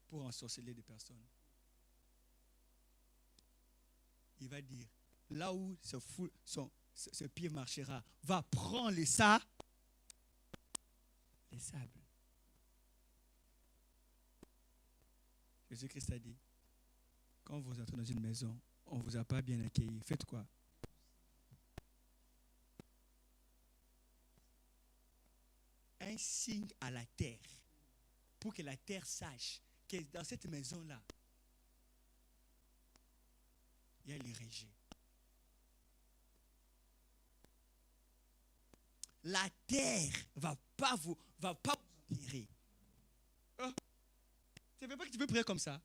pour ensorceler des personnes. Il va dire, là où ce pied marchera, va prendre les sables. Jésus-Christ a dit, quand vous entrez dans une maison, on ne vous a pas bien accueilli. Faites quoi? Un signe à la terre, pour que la terre sache que dans cette maison-là, il y a les rejets. la terre va pas vous enterrer. Oh, ça ne veut pas que tu peux prier comme ça.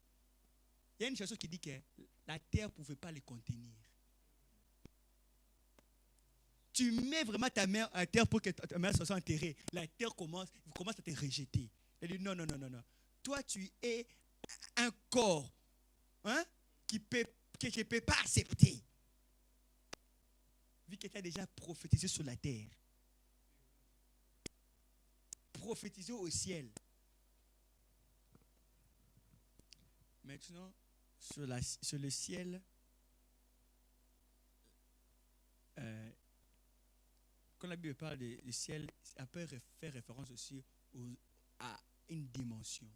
Il y a une chanson qui dit que la terre ne pouvait pas les contenir. Tu mets vraiment ta main à terre pour que ta main soit enterrée. La terre commence à te rejeter. Elle dit non. Toi, tu es un corps que je ne peux pas accepter. Vu que tu as déjà prophétisé sur la terre. Prophétisé au ciel. Maintenant, sur le ciel, quand la Bible parle du ciel, ça peut faire référence aussi à une dimension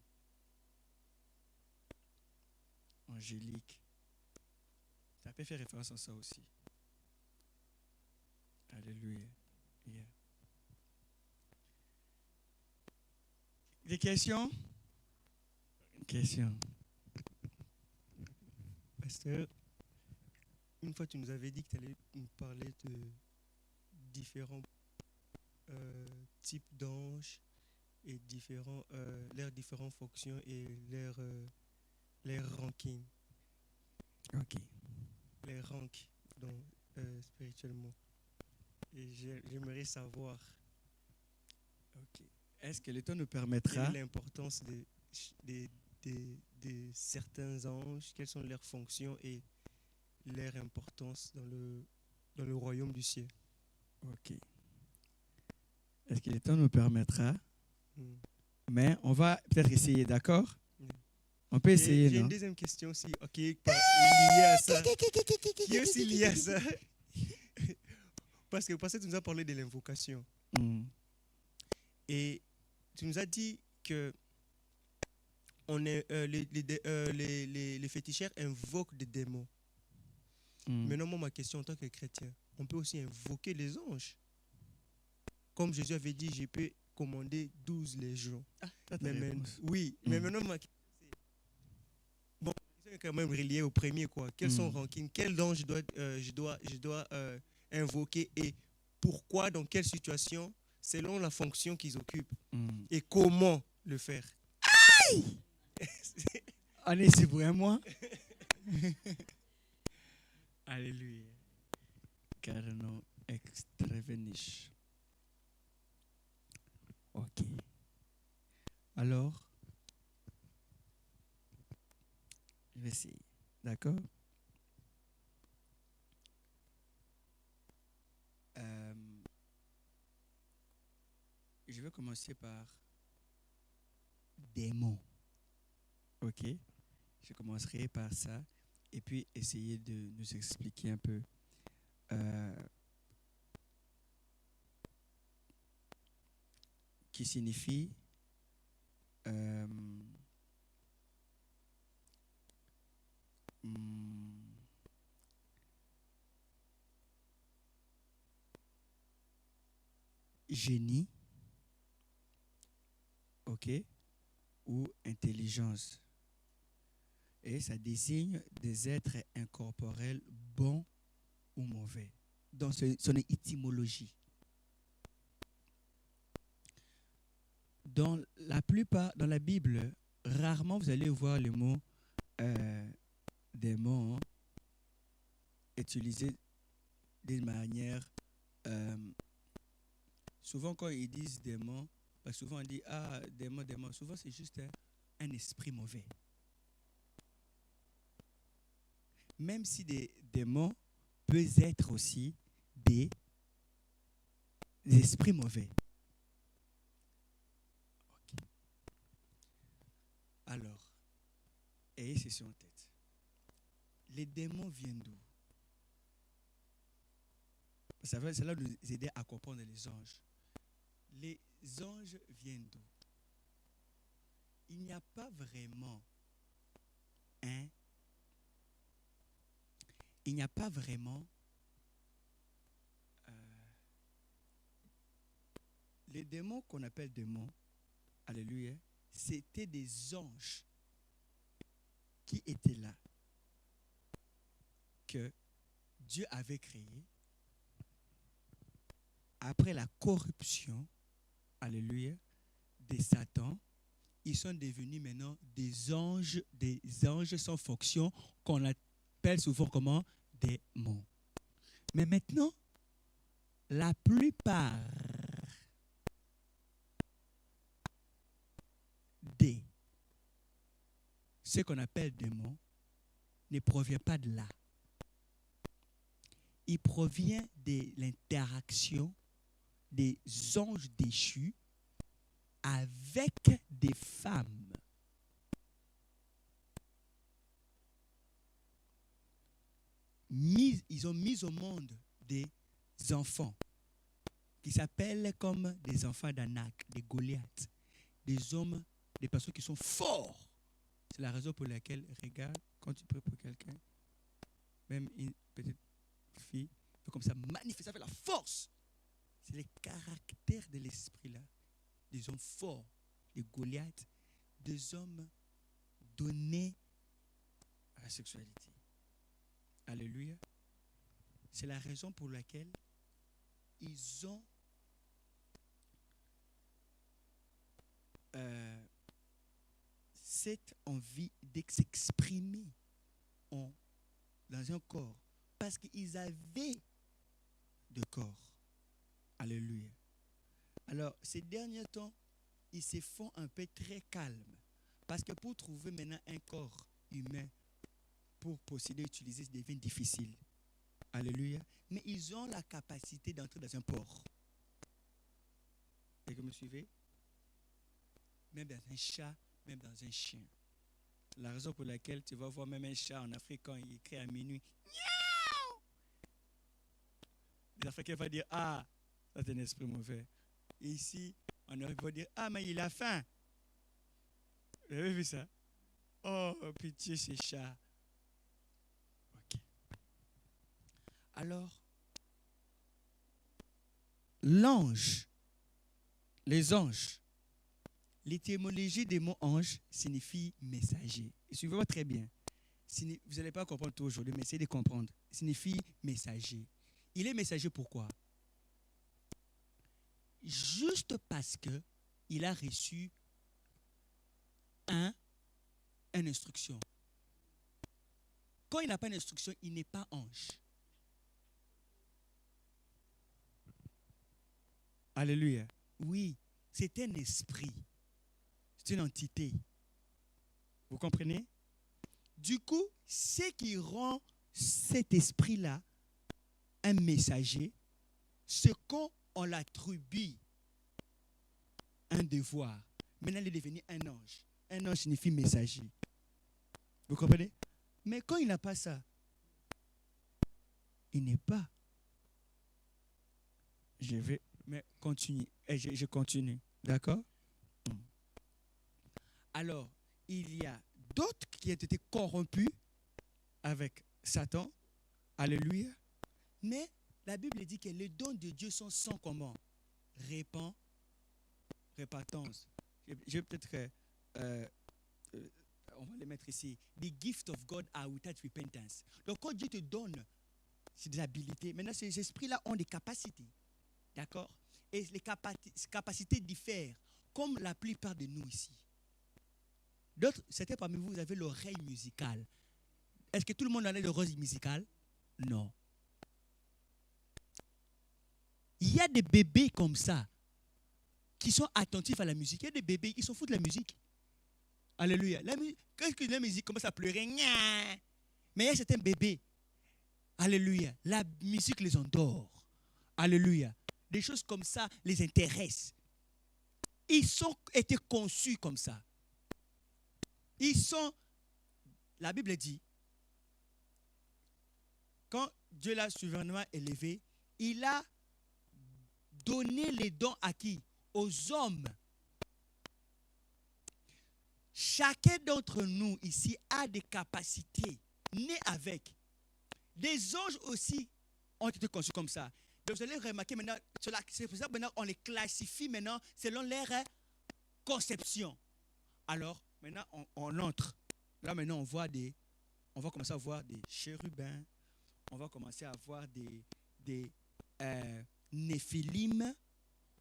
angélique. Ça peut faire référence à ça aussi. Alléluia. Yeah. Des questions? Questions? Pasteur, une fois tu nous avais dit que tu allais nous parler de différents types d'anges et leurs différentes fonctions et leurs rankings. Ok. Les ranks spirituellement. Et j'aimerais savoir Ok. Est-ce que le temps nous quelle permettra? est l'importance de certains anges, quelles sont leurs fonctions et leur importance dans le royaume du ciel. Ok. Est-ce que le temps nous permettra? Mm. Mais on va peut-être essayer, d'accord? Mm. On peut essayer, J'ai non? une deuxième question aussi, liée à ça. Qui est aussi liée à ça. Parce que tu nous as parlé de l'invocation. Mm. Et tu nous as dit que les féticheurs invoquent des démons. Mm. Maintenant, moi, ma question en tant que chrétien, on peut aussi invoquer les anges. Comme Jésus avait dit, je peux commander 12 légions. Mais maintenant, ma question, c'est... Bon, la question est quand même reliée au premier, quoi. Quels sont rankings? Quel ange je dois invoquer et pourquoi, dans quelle situation, selon la fonction qu'ils occupent et comment le faire. Allez, c'est pour moi. Alléluia. Carno extrevenis. Ok. Alors, je vais essayer. D'accord? Je vais commencer par démons. Ok? Je commencerai par ça et puis essayer de nous expliquer un peu qui signifie génie, ok, ou intelligence. Et ça désigne des êtres incorporels bons ou mauvais, dans son étymologie. Dans la Bible, rarement vous allez voir le mot démon utilisé d'une manière. Souvent, quand ils disent démon, parce que souvent on dit démon. Souvent, c'est juste un esprit mauvais. Même si des démons peuvent être aussi des esprits mauvais. Okay. Alors, ayez ceci en tête. Les démons viennent d'où? Ça va nous aider à comprendre les anges. Les anges viennent d'où? Il n'y a pas vraiment les démons qu'on appelle démons, alléluia, c'était des anges qui étaient là, que Dieu avait créés après la corruption, alléluia, de Satan, ils sont devenus maintenant des anges sans fonction qu'on appelle souvent comment? Des démons. Mais maintenant, la plupart des ce qu'on appelle démons ne provient pas de là. Il provient de l'interaction des anges déchus avec des femmes. Ils ont mis au monde des enfants qui s'appellent comme des enfants d'Anak, des Goliaths, des hommes, des personnes qui sont forts. C'est la raison pour laquelle, regarde, quand tu pries pour quelqu'un, même une petite fille, il faut comme ça manifester avec la force. C'est le caractère de l'esprit là. Des hommes forts, des Goliaths, des hommes donnés à la sexualité. Alléluia. C'est la raison pour laquelle ils ont cette envie de s'exprimer dans un corps. Parce qu'ils avaient de corps. Alléluia. Alors, ces derniers temps, ils se font un peu très calmes. Parce que pour trouver maintenant un corps humain pour posséder, utiliser, ça devient difficile. Alléluia. Mais ils ont la capacité d'entrer dans un port. Et que vous me suivez? Même dans un chat, même dans un chien. La raison pour laquelle tu vas voir même un chat en Afrique quand il crie à minuit. Miaou! Les Africains vont dire, ah, ça c'est un esprit mauvais. Et ici, en Europe, ils vont dire, ah, mais il a faim. Vous avez vu ça? Oh, pitié, ces chats. Ok. Alors, l'ange, les anges, l'étymologie des mots ange signifie messager. Et suivez-moi très bien. Vous n'allez pas comprendre tout aujourd'hui, mais essayez de comprendre. Il signifie messager. Il est messager pourquoi? Juste parce que il a reçu une instruction. Quand il n'a pas d'instruction, il n'est pas ange. Alléluia. Oui, c'est un esprit. C'est une entité. Vous comprenez? Du coup, ce qui rend cet esprit-là un messager, c'est quand on l'attribue un devoir. Maintenant, il est devenu un ange. Un ange signifie messager. Vous comprenez? Mais quand il n'a pas ça, il n'est pas. Je vais continuer. Et je continue. D'accord? Alors, il y a d'autres qui ont été corrompus avec Satan. Alléluia. Mais la Bible dit que les dons de Dieu sont sans comment? Repentance. Je vais peut-être... on va les mettre ici. The gift of God are without repentance. Donc, quand Dieu te donne des habilités, maintenant, ces esprits-là ont des capacités. D'accord? Et les capacités diffèrent, comme la plupart de nous ici. D'autres, certains parmi vous, vous avez l'oreille musicale. Est-ce que tout le monde a l'oreille musicale? Non. Il y a des bébés comme ça qui sont attentifs à la musique. Il y a des bébés qui s'en foutent de la musique. Alléluia. Qu'est-ce que la musique commence à pleurer? Mais il y a certains bébés. Alléluia. La musique les endort. Alléluia. Des choses comme ça les intéressent. Ils ont été conçus comme ça. La Bible dit, quand Dieu l'a souverainement élevé, il a donné les dons à qui? Aux hommes. Chacun d'entre nous ici a des capacités nées avec. Des anges aussi ont été conçus comme ça. Donc vous allez remarquer maintenant, c'est pour ça que maintenant on les classifie maintenant selon leur conception. Alors, maintenant on entre. Là maintenant on va commencer à voir des chérubins. On va commencer à voir des Néphilim,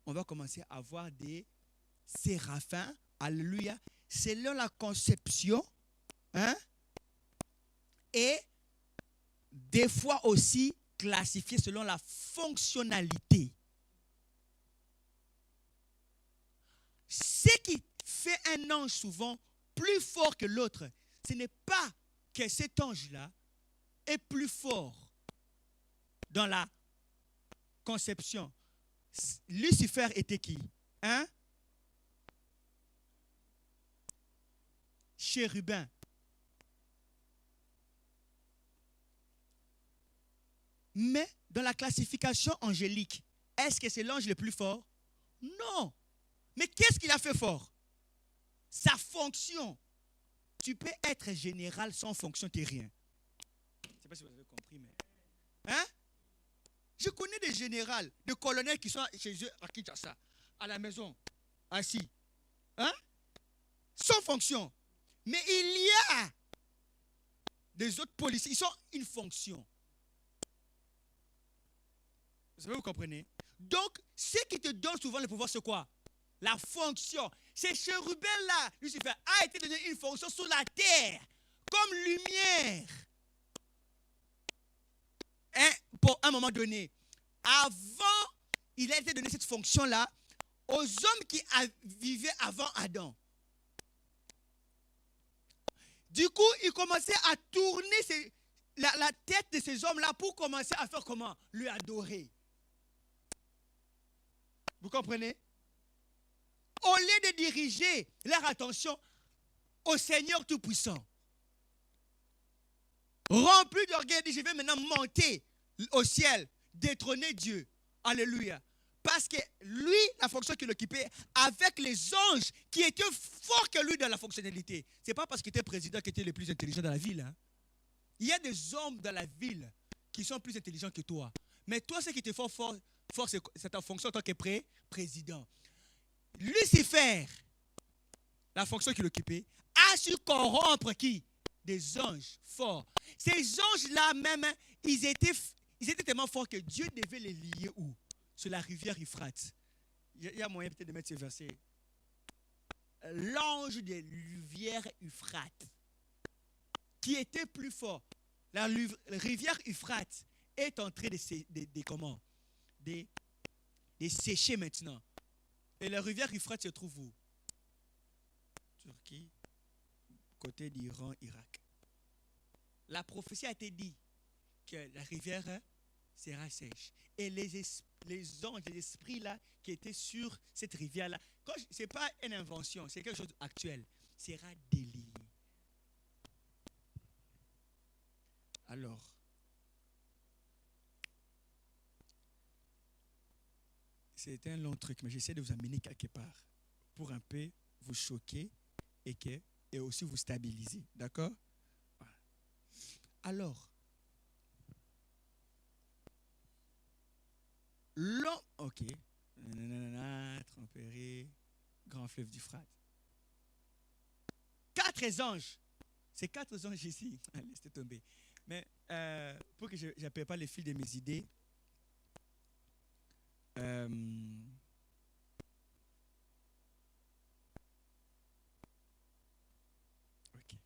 on va commencer à voir des séraphins, alléluia, selon la conception, hein, et des fois aussi classifiés selon la fonctionnalité. Ce qui fait un ange souvent plus fort que l'autre, ce n'est pas que cet ange-là est plus fort dans la conception. Lucifer était qui? Hein? Chérubin. Mais dans la classification angélique, est-ce que c'est l'ange le plus fort? Non. Mais qu'est-ce qu'il a fait fort? Sa fonction. Tu peux être général sans fonction, tu n'es rien. Je ne sais pas si vous avez compris, mais... Hein? Je connais des généraux, des colonels qui sont chez eux à Kinshasa, à la maison, assis. Hein? Sans fonction. Mais il y a des autres policiers, ils ont une fonction. Vous comprenez? Donc, ce qui te donne souvent le pouvoir, c'est quoi? La fonction. Ces chérubins-là, Lucifer, a été donné une fonction sur la terre, comme lumière. Hein? Pour un moment donné. Avant, il a été donné cette fonction-là aux hommes qui vivaient avant Adam. Du coup, il commençait à tourner la tête de ces hommes-là pour commencer à faire comment? Lui adorer. Vous comprenez? Au lieu de diriger leur attention au Seigneur Tout-Puissant. Rempli d'orgueil, il dit, je vais maintenant monter au ciel, détrôner Dieu. Alléluia. Parce que lui, la fonction qu'il occupait, avec les anges qui étaient forts que lui dans la fonctionnalité. Ce n'est pas parce qu'il était président qu'il était le plus intelligent dans la ville. Hein. Il y a des hommes dans la ville qui sont plus intelligents que toi. Mais toi, ce qui te fait fort, c'est ta fonction en tant que président. Lucifer, la fonction qu'il occupait, a su corrompre qui? Des anges forts. Ces anges-là même, ils étaient tellement forts que Dieu devait les lier où? Sur la rivière Euphrates. Il y a moyen peut-être de mettre ce verset. L'ange de la rivière Euphrates, qui était plus fort. La rivière Euphrates est en train de sécher maintenant. Et la rivière Euphrates se trouve où? Turquie, côté d'Iran, Irak. La prophétie a été dit que la rivière sera sèche. Et les anges, les esprits là, qui étaient sur cette rivière-là, ce n'est pas une invention, c'est quelque chose d'actuel, sera délié. Alors, c'est un long truc, mais j'essaie de vous amener quelque part pour un peu vous choquer et aussi vous stabiliser. D'accord? Voilà. Alors, l'homme, ok, Trempéré, grand fleuve d'Euphrate. 4 anges. Ces 4 anges ici, laissez tomber. Mais pour que je n'appelle pas le fil de mes idées, ok.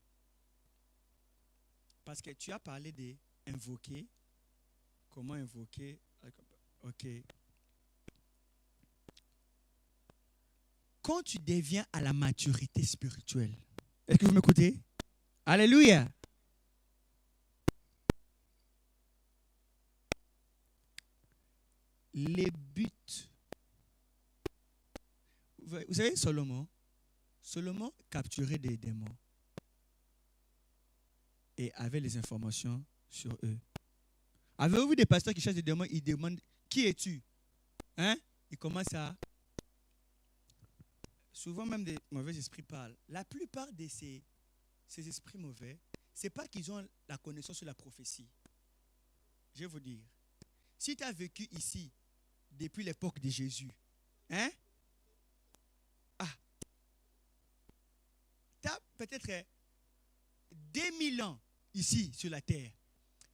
Parce que tu as parlé d'invoquer. Comment invoquer? Ok. Quand tu deviens à la maturité spirituelle, est-ce que vous m'écoutez? Alléluia. Les buts. Vous savez, Salomon capturait des démons et avait les informations sur eux. Avez-vous vu des pasteurs qui chassent des démons, ils demandent qui es-tu? Hein? Ils commencent à... Souvent même des mauvais esprits parlent. La plupart de ces esprits mauvais, ce n'est pas qu'ils ont la connaissance sur la prophétie. Je vais vous dire. Si tu as vécu ici depuis l'époque de Jésus, hein? Tu as peut-être 2000 ans ici sur la terre.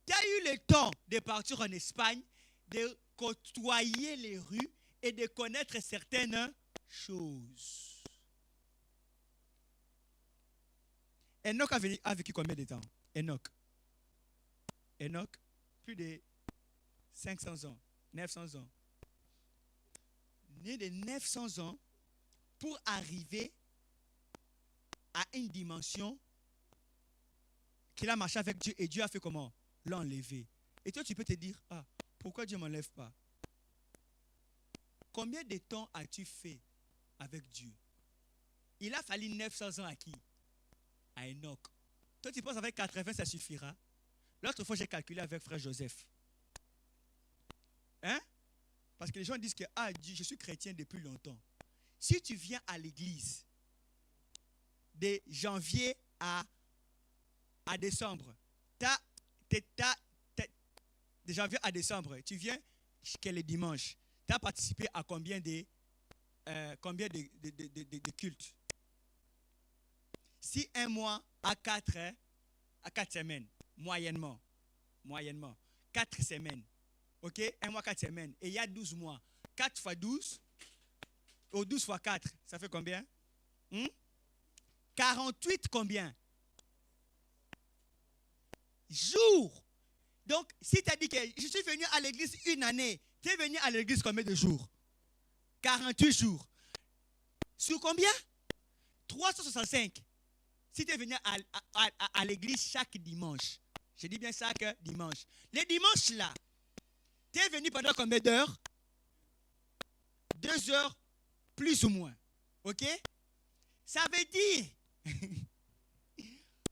Tu as eu le temps de partir en Espagne, de côtoyer les rues et de connaître certaines choses. Enoch a vécu combien de temps? Enoch, plus de 500 ans, 900 ans. Né de 900 ans pour arriver à une dimension qu'il a marché avec Dieu et Dieu a fait comment? L'a enlevé. Et toi, tu peux te dire, ah, pourquoi Dieu ne m'enlève pas? Combien de temps as-tu fait avec Dieu? Il a fallu 900 ans à qui? À Enoch. Toi, tu penses avec 80, ça suffira? L'autre fois, j'ai calculé avec frère Joseph. Hein? Parce que les gens disent que je suis chrétien depuis longtemps. Si tu viens à l'église de janvier à décembre, de janvier à décembre, tu viens quel est dimanche, tu as participé à combien de cultes? Si un mois à 4 semaines, moyennement, 4 semaines, ok, un mois 4 semaines, et il y a 12 mois, 4 fois 12, ou 12 fois 4, ça fait combien? 48 combien? Jours. Donc, si tu as dit que je suis venu à l'église une année, tu es venu à l'église combien de jours? 48 jours. Sur combien? 365. Si tu es venu à l'église chaque dimanche, je dis bien chaque dimanche. Les dimanches là, tu es venu pendant combien d'heures? 2 heures, plus ou moins. Ok? Ça veut dire,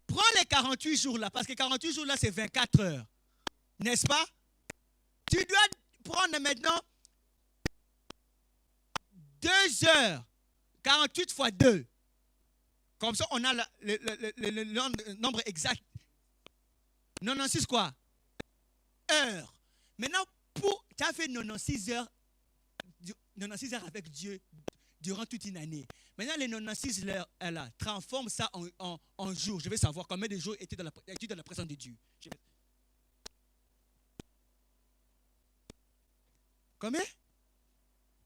prends les 48 jours là, parce que 48 jours là, c'est 24 heures. N'est-ce pas? Tu dois prendre maintenant 2 heures, 48 fois 2. Comme ça, on a le nombre exact. 96 quoi? Heures. Maintenant, tu as fait 96 heures avec Dieu durant toute une année. Maintenant, les 96 heures là, transforme ça en jours. Je veux savoir combien de jours étaient dans la présence de Dieu. Combien?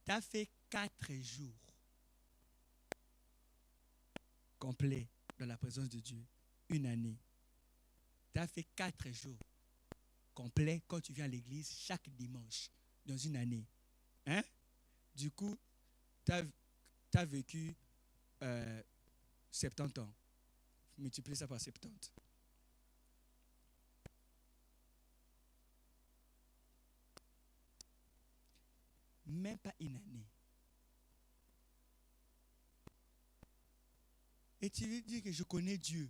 Tu as fait 4 jours complets dans la présence de Dieu. Une année. Tu as fait 4 jours complets quand tu viens à l'église chaque dimanche dans une année. Hein? Du coup, tu as vécu 70 ans. Multiplie ça par 70. Même pas une année. Et tu veux dire que je connais Dieu.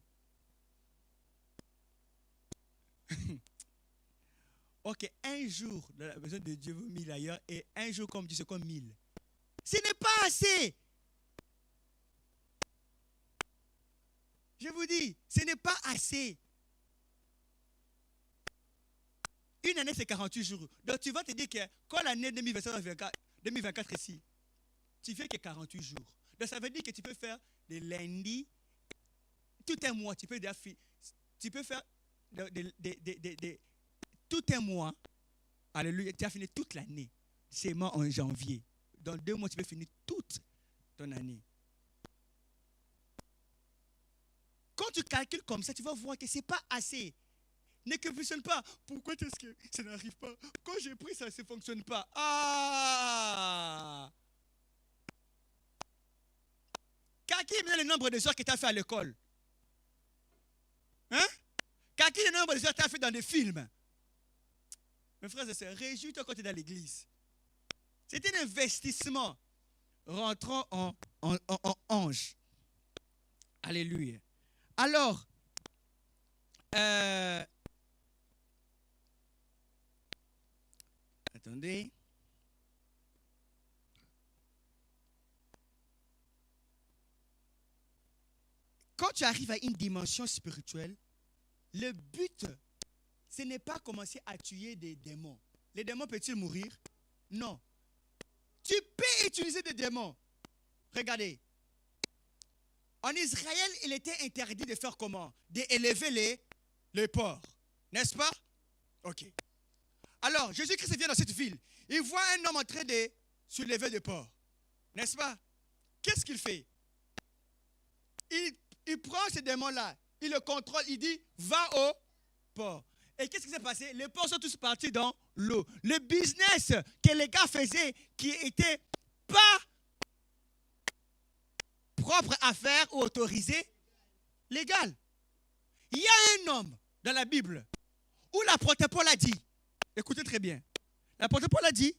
Ok, un jour dans la maison de Dieu vaut 1000 ailleurs et un jour comme Dieu c'est comme 1000. Ce n'est pas assez. Je vous dis, ce n'est pas assez. Une année c'est 48 jours. Donc tu vas te dire que quand l'année 2024 ici, tu fais que 48 jours. Donc ça veut dire que tu peux faire des lundis, tout un mois, tu peux faire tout un mois. Alléluia, tu as fini toute l'année. C'est moi en janvier. Dans 2 mois, tu peux finir toute ton année. Quand tu calcules comme ça, tu vas voir que ce n'est pas assez. Ne fonctionne pas. Pourquoi est-ce que ça n'arrive pas? Quand j'ai pris ça, ça ne fonctionne pas. Ah! Qui est le nombre de soeurs que tu as fait à l'école? Hein? Qui est le nombre de soeurs que tu as fait dans des films? Mes frères et sœurs, réjouis-toi quand tu es dans l'église. C'est un investissement rentrant en ange. Alléluia. Alors, attendez. Quand tu arrives à une dimension spirituelle, le but, ce n'est pas commencer à tuer des démons. Les démons peuvent-ils mourir? Non. Tu peux utiliser des démons. Regardez. En Israël, il était interdit de faire comment? D'élever les porcs. N'est-ce pas? Ok. Alors, Jésus-Christ vient dans cette ville. Il voit un homme en train de soulever des porcs. N'est-ce pas? Qu'est-ce qu'il fait? Il prend ce démon-là, il le contrôle, il dit, va au port. Et qu'est-ce qui s'est passé? Les porcs sont tous partis dans l'eau. Le business que les gars faisaient, qui était pas propre à faire ou autorisé, légal. Il y a un homme dans la Bible où l'apôtre Paul a dit, écoutez très bien, l'apôtre Paul a dit,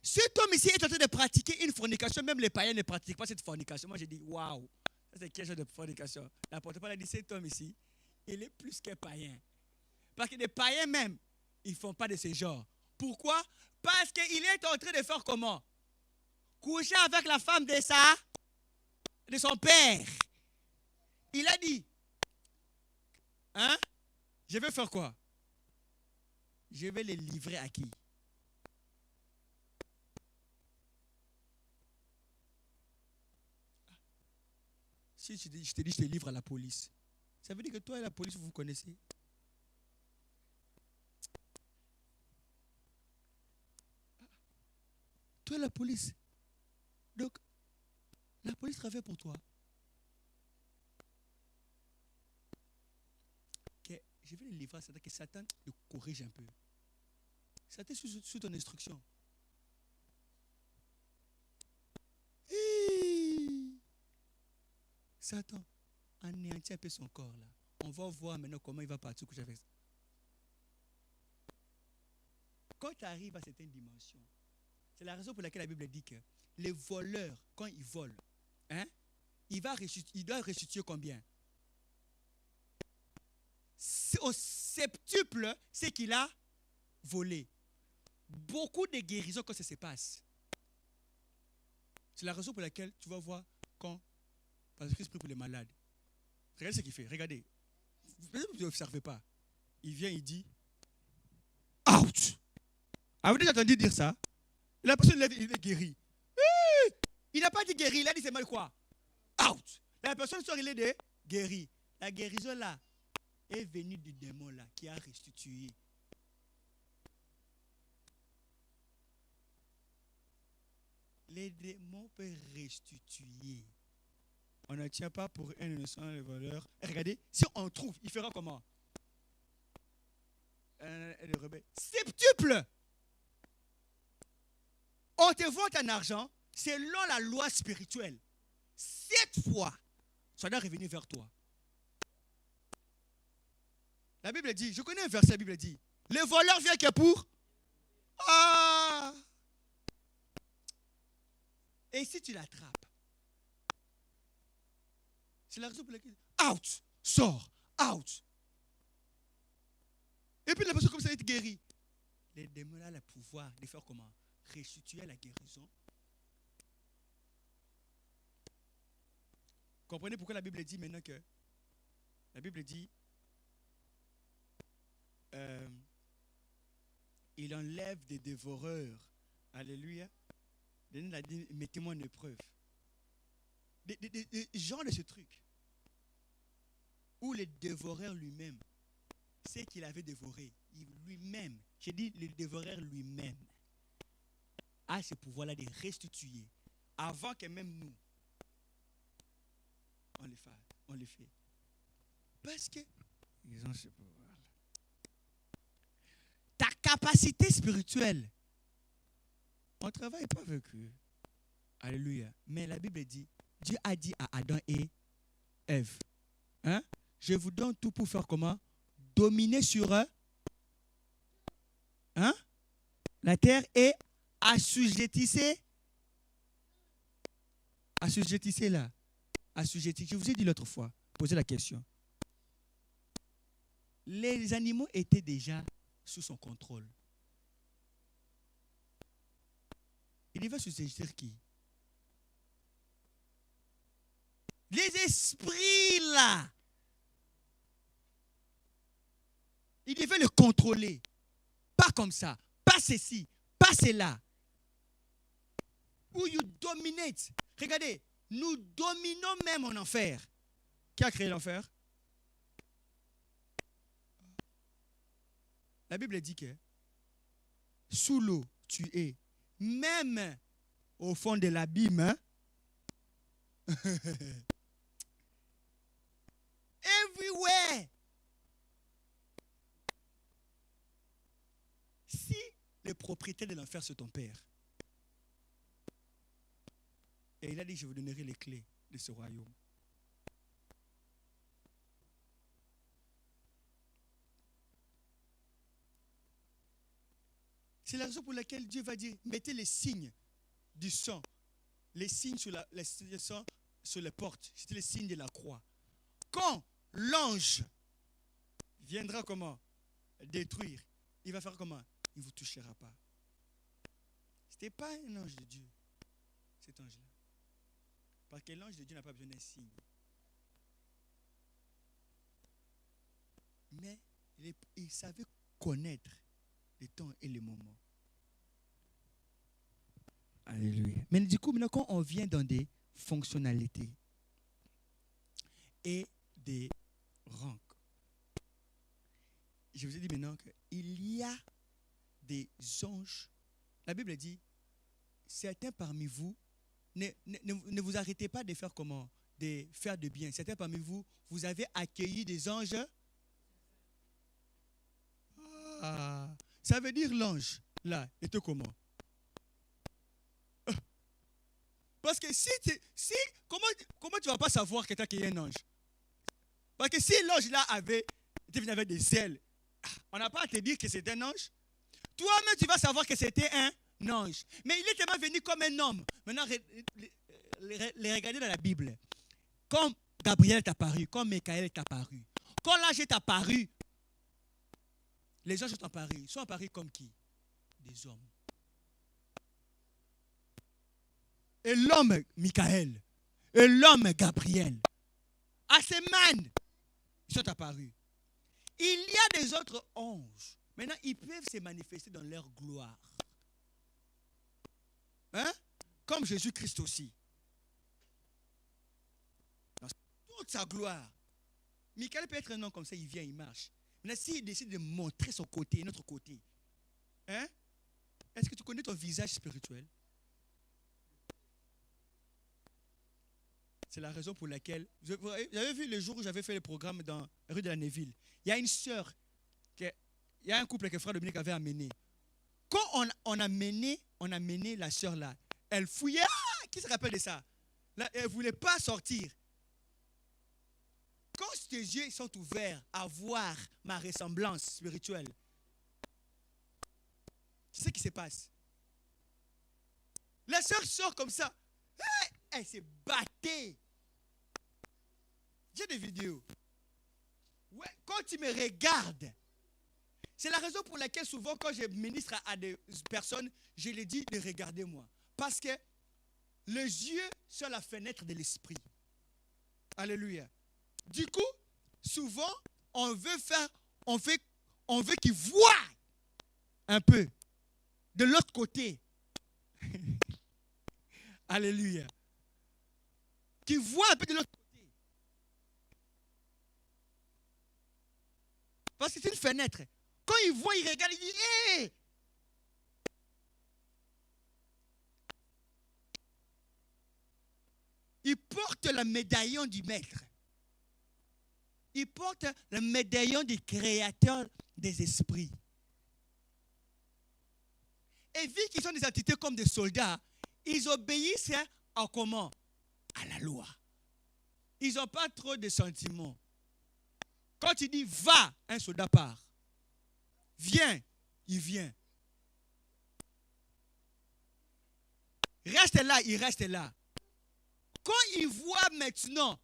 cet homme ici est en train de pratiquer une fornication, même les païens ne pratiquent pas cette fornication. Moi j'ai dit, waouh, ça c'est quelque chose de fornication. L'apôtre Paul a dit, cet homme ici, il est plus qu'un païen. Parce que les païens même, ils ne font pas de ce genre. Pourquoi? Parce qu'il est en train de faire comment? Coucher avec la femme de son père. Il a dit, hein? Je vais faire quoi? Je vais les livrer à qui? Si je te dis, je te livre à la police, ça veut dire que toi et la police, vous vous connaissez? Toi et la police. Donc, la police travaille pour toi. Okay. Je vais les livrer à Satan, que Satan le corrige un peu. Satan est sous ton instruction. Satan anéantit un peu son corps là. On va voir maintenant comment il va partir coucher avec ça. Quand tu arrives à certaines dimensions, c'est la raison pour laquelle la Bible dit que les voleurs, quand ils volent, hein, il doit restituer combien? Au septuple, c'est qu'il a volé. Beaucoup de guérisons quand ça se passe. C'est la raison pour laquelle tu vas voir quand parce que Christ prie pour les malades. Regardez ce qu'il fait. Regardez. Vous n'observez pas. Il vient, il dit out. Avez-vous déjà entendu dire ça? La personne il est guéri. Il n'a pas dit guéri, il a dit c'est mal quoi? Out. La personne sort, il est guéri. La guérison là est venue du démon là qui a restitué. Les démons peuvent restituer. On ne tient pas pour un innocent le voleur. Regardez, si on trouve, il fera comment? Le rebelle. Septuple. On te vante en argent selon la loi spirituelle. 7 fois, ça doit revenir vers toi. La Bible dit, je connais un verset, la Bible dit, le voleur vient que pour... Ah! Et si tu l'attrapes? C'est la raison pour laquelle... Out! Sors! Out! Et puis la personne comme ça est guérie. Les démons ont le pouvoir de faire comment? Restituer la guérison. Comprenez pourquoi la Bible dit maintenant que... La Bible dit... il enlève des dévoreurs. Alléluia. Mettez-moi en épreuve. Des gens de ce truc. Où le dévoreur lui-même, c'est qu'il avait dévoré. Lui-même, j'ai dit le dévoreur lui-même, a ce pouvoir-là de restituer. Avant que même nous, on le fait. Parce que ils ont ce pouvoir-là. Ta capacité spirituelle, on ne travaille pas avec eux. Alléluia. Mais la Bible dit, Dieu a dit à Adam et Ève, hein? Je vous donne tout pour faire comment? Dominer sur eux, hein? La terre et assujettissez là. Assujettissez. Je vous ai dit l'autre fois, posez la question. Les animaux étaient déjà sous son contrôle. Il devait assujettir qui? Les esprits là. Il devait le contrôler. Pas comme ça. Pas ceci. Pas cela. Où you dominate. Regardez, nous dominons même en enfer. Qui a créé l'enfer? La Bible dit que sous l'eau, tu es, même au fond de l'abîme, hein? Everywhere. Si le propriétaire de l'enfer, c'est ton père, et il a dit, je vous donnerai les clés de ce royaume. C'est la raison pour laquelle Dieu va dire, mettez les signes du sang, les signes sur le sang sur les portes. C'était les signes de la croix. Quand l'ange viendra comment? Détruire. Il va faire comment? Il ne vous touchera pas. Ce n'était pas un ange de Dieu, cet ange-là. Parce que l'ange de Dieu n'a pas besoin d'un signe. Mais il savait connaître les temps et les moments. Alléluia. Mais du coup, maintenant, quand on vient dans des fonctionnalités et des rangs, je vous ai dit maintenant qu'il y a des anges. La Bible dit, certains parmi vous, ne vous arrêtez pas de faire comment? De faire de bien. Certains parmi vous, vous avez accueilli des anges. Ah, ça veut dire l'ange, là, était comment? Parce que comment tu ne vas pas savoir que tu as accueilli un ange? Parce que si l'ange là avait des ailes, on n'a pas à te dire que c'est un ange. Toi-même, tu vas savoir que c'était un ange. Mais il est tellement venu comme un homme. Maintenant, les regardez dans la Bible. Comme Gabriel est apparu, comme Michael est apparu. Quand l'ange est apparu, les anges sont apparus. Ils sont apparus comme qui? Des hommes. Et l'homme Michael, et l'homme Gabriel, à ces mannes, ils sont apparus. Il y a des autres anges. Maintenant, ils peuvent se manifester dans leur gloire. Hein? Comme Jésus-Christ aussi. Dans toute sa gloire. Michael peut être un homme comme ça, il vient, il marche. Maintenant, s'il décide de montrer son côté, notre côté, hein? Est-ce que tu connais ton visage spirituel? C'est la raison pour laquelle, j'avais vu le jour où j'avais fait le programme dans la rue de la Neuville. Il y a une sœur, il y a un couple que Frère Dominique avait amené. Quand on a mené la sœur là, elle fouillait. Ah, qui se rappelle de ça? Là, elle ne voulait pas sortir. Quand tes yeux sont ouverts à voir ma ressemblance spirituelle, tu sais ce qui se passe? La sœur sort comme ça. Elle s'est battée. J'ai des vidéos. Ouais, quand tu me regardes, c'est la raison pour laquelle souvent quand je ministre à des personnes, je les dis de regarder moi. Parce que les yeux sont la fenêtre de l'esprit. Alléluia. Du coup, souvent, on veut qu'ils voient un peu de l'autre côté. Alléluia. Qu'ils voient un peu de l'autre côté. Parce que c'est une fenêtre. Quand ils voient, ils regardent, ils disent « Hé !» Ils portent le médaillon du maître. Ils portent le médaillon du créateur des esprits. Et vu qu'ils sont des entités comme des soldats, ils obéissent à comment? À la loi. Ils n'ont pas trop de sentiments. Quand tu dis va, un soldat part. Viens, il vient. Reste là, il reste là. Quand ils voient maintenant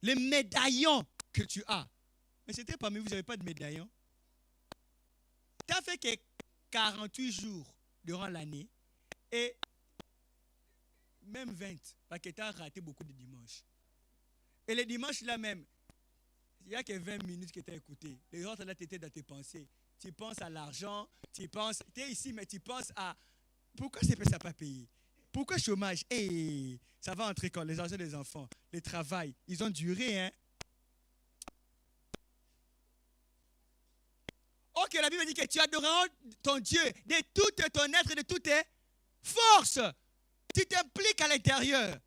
les médaillons que tu as, mais c'était parmi vous, vous n'avez pas de médaillon. Tu as fait que 48 jours durant l'année et même 20, parce que tu as raté beaucoup de dimanches. Et les dimanches là même, il n'y a que 20 minutes que tu as écouté. Les autres là, tu étais dans tes pensées. Tu penses à l'argent, tu es ici, mais tu penses à pourquoi ça n'a pas payé? Pourquoi chômage? Hey, ça va entrer quand? Les argent des enfants, le travail, ils ont duré, hein? Ok, la Bible dit que tu adoreras ton Dieu de tout ton être et de toutes tes forces. Tu t'impliques à l'intérieur.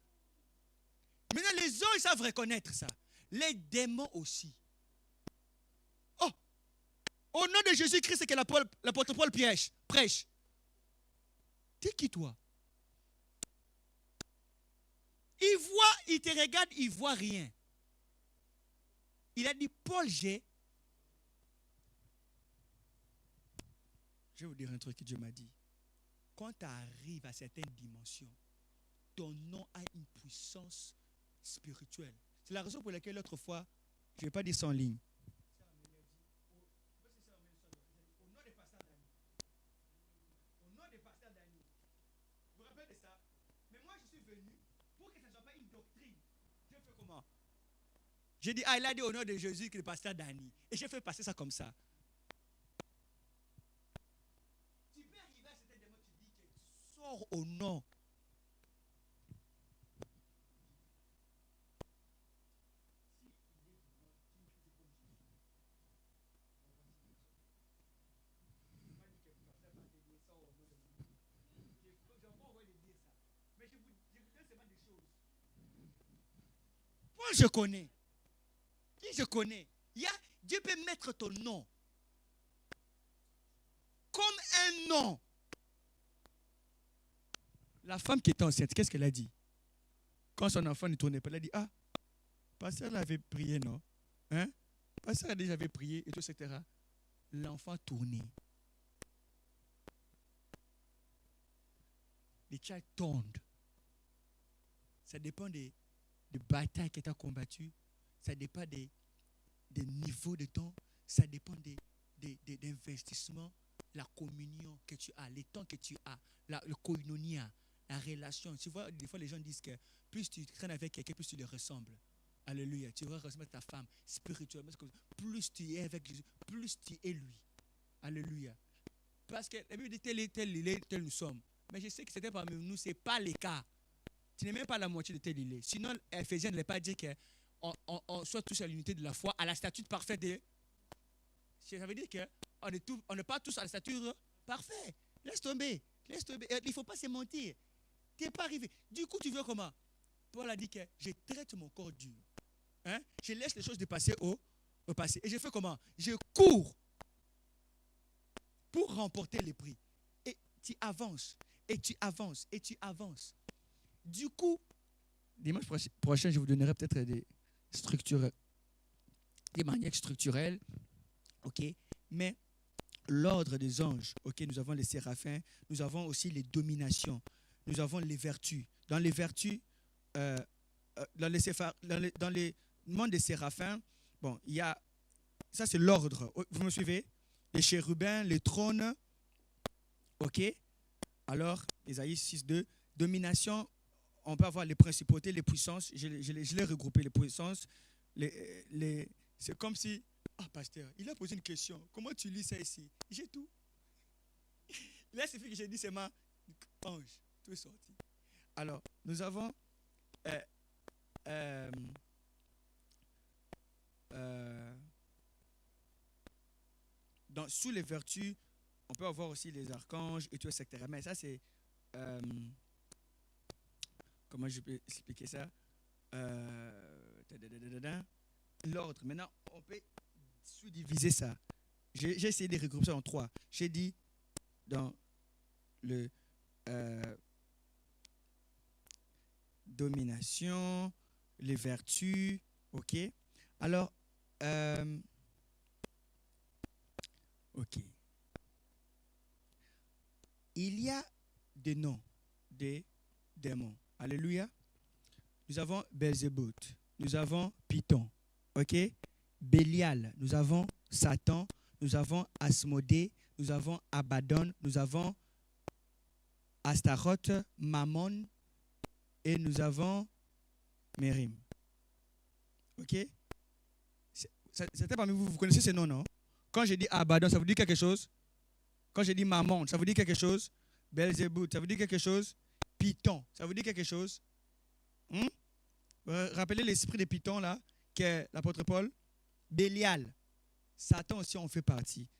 Maintenant, les anges savent reconnaître ça. Les démons aussi. Oh, au nom de Jésus-Christ, c'est que l'apôtre Paul prêche. T'es qui toi? Il te regarde, il ne voit rien. Il a dit, Paul, je vais vous dire un truc que Dieu m'a dit. Quand tu arrives à certaines dimensions, ton nom a une puissance spirituelle. C'est la raison pour laquelle l'autre fois, je ne vais pas dire ça en ligne. Au nom de pasteur Dani. Vous vous rappelez de ça? Mais moi, je suis venu pour que ça ne soit pas une doctrine. Je fais comment? J'ai dit, il a dit au nom de Jésus que le pasteur Dani. Et j'ai fait passer ça comme ça. Tu peux arriver à certains moments, tu dis que tu sors au nom. Moi, je connais. Qui je connais? Dieu peut mettre ton nom comme un nom. La femme qui était enceinte, qu'est-ce qu'elle a dit? Quand son enfant ne tournait pas, elle a dit, ah, pasteur avait prié, non? Hein? Pasteur a déjà prié, et tout, etc. L'enfant tournait. Les child turned. Ça dépend des batailles que tu as combattues. Ça dépend des niveaux de temps. Ça dépend des investissements, la communion que tu as, les temps que tu as, le koinonia, la relation. Tu vois, des fois, les gens disent que plus tu traînes avec quelqu'un, plus tu le ressembles. Alléluia. Tu vas ressembler à ta femme spirituellement. Plus tu es avec Jésus, plus tu es lui. Alléluia. Parce que la Bible dit tel nous sommes. Mais je sais que c'était parmi nous, ce n'est pas le cas. Tu n'es même pas la moitié de tel il est. Sinon, Ephésiens ne l'a pas dit qu'on soit tous à l'unité de la foi, à la stature parfaite de. Ça veut dire qu'on n'est pas tous à la stature parfaite. Laisse tomber. Il ne faut pas se mentir. Tu n'es pas arrivé. Du coup, tu veux comment? Paul a dit que je traite mon corps dur. Hein? Je laisse les choses de passer au passé. Et je fais comment? Je cours pour remporter les prix. Et tu avances. Et tu avances. Et tu avances. Du coup, dimanche prochain, je vous donnerai peut-être des structures, des manières structurelles. OK? Mais l'ordre des anges, OK, nous avons les séraphins, nous avons aussi les dominations, nous avons les vertus. Dans les vertus, dans les mondes des séraphins, bon, il y a, ça c'est l'ordre. Vous me suivez? Les chérubins, les trônes. OK? Alors, Ésaïe 6.2, domination. On peut avoir les principautés, les puissances. Je l'ai regroupé, les puissances. C'est comme si, pasteur, il a posé une question. Comment tu lis ça ici? J'ai tout. Là, c'est fait que j'ai dit, c'est ma ange. Tout est sorti. Alors, nous avons sous les vertus, on peut avoir aussi les archanges et tout, etc. Mais ça, c'est... comment je peux expliquer ça? L'ordre. Maintenant, on peut sous-diviser ça. J'ai essayé de regrouper ça en 3. J'ai dit dans le domination, les vertus, OK? Alors, OK. Il y a des noms des démons. Alléluia. Nous avons Belzébuth. Nous avons Python. OK? Bélial. Nous avons Satan. Nous avons Asmodée. Nous avons Abaddon. Nous avons Astaroth, Mammon. Et nous avons Mérim. OK? C'était parmi vous. Vous connaissez ces noms, non? Quand je dis Abaddon, ça vous dit quelque chose? Quand je dis Mammon, ça vous dit quelque chose? Belzébuth, ça vous dit quelque chose? Python, ça vous dit quelque chose? Rappelez l'esprit de Python là, qu'est l'apôtre Paul. Bélial, Satan aussi en fait partie.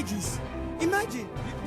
stages. Imagine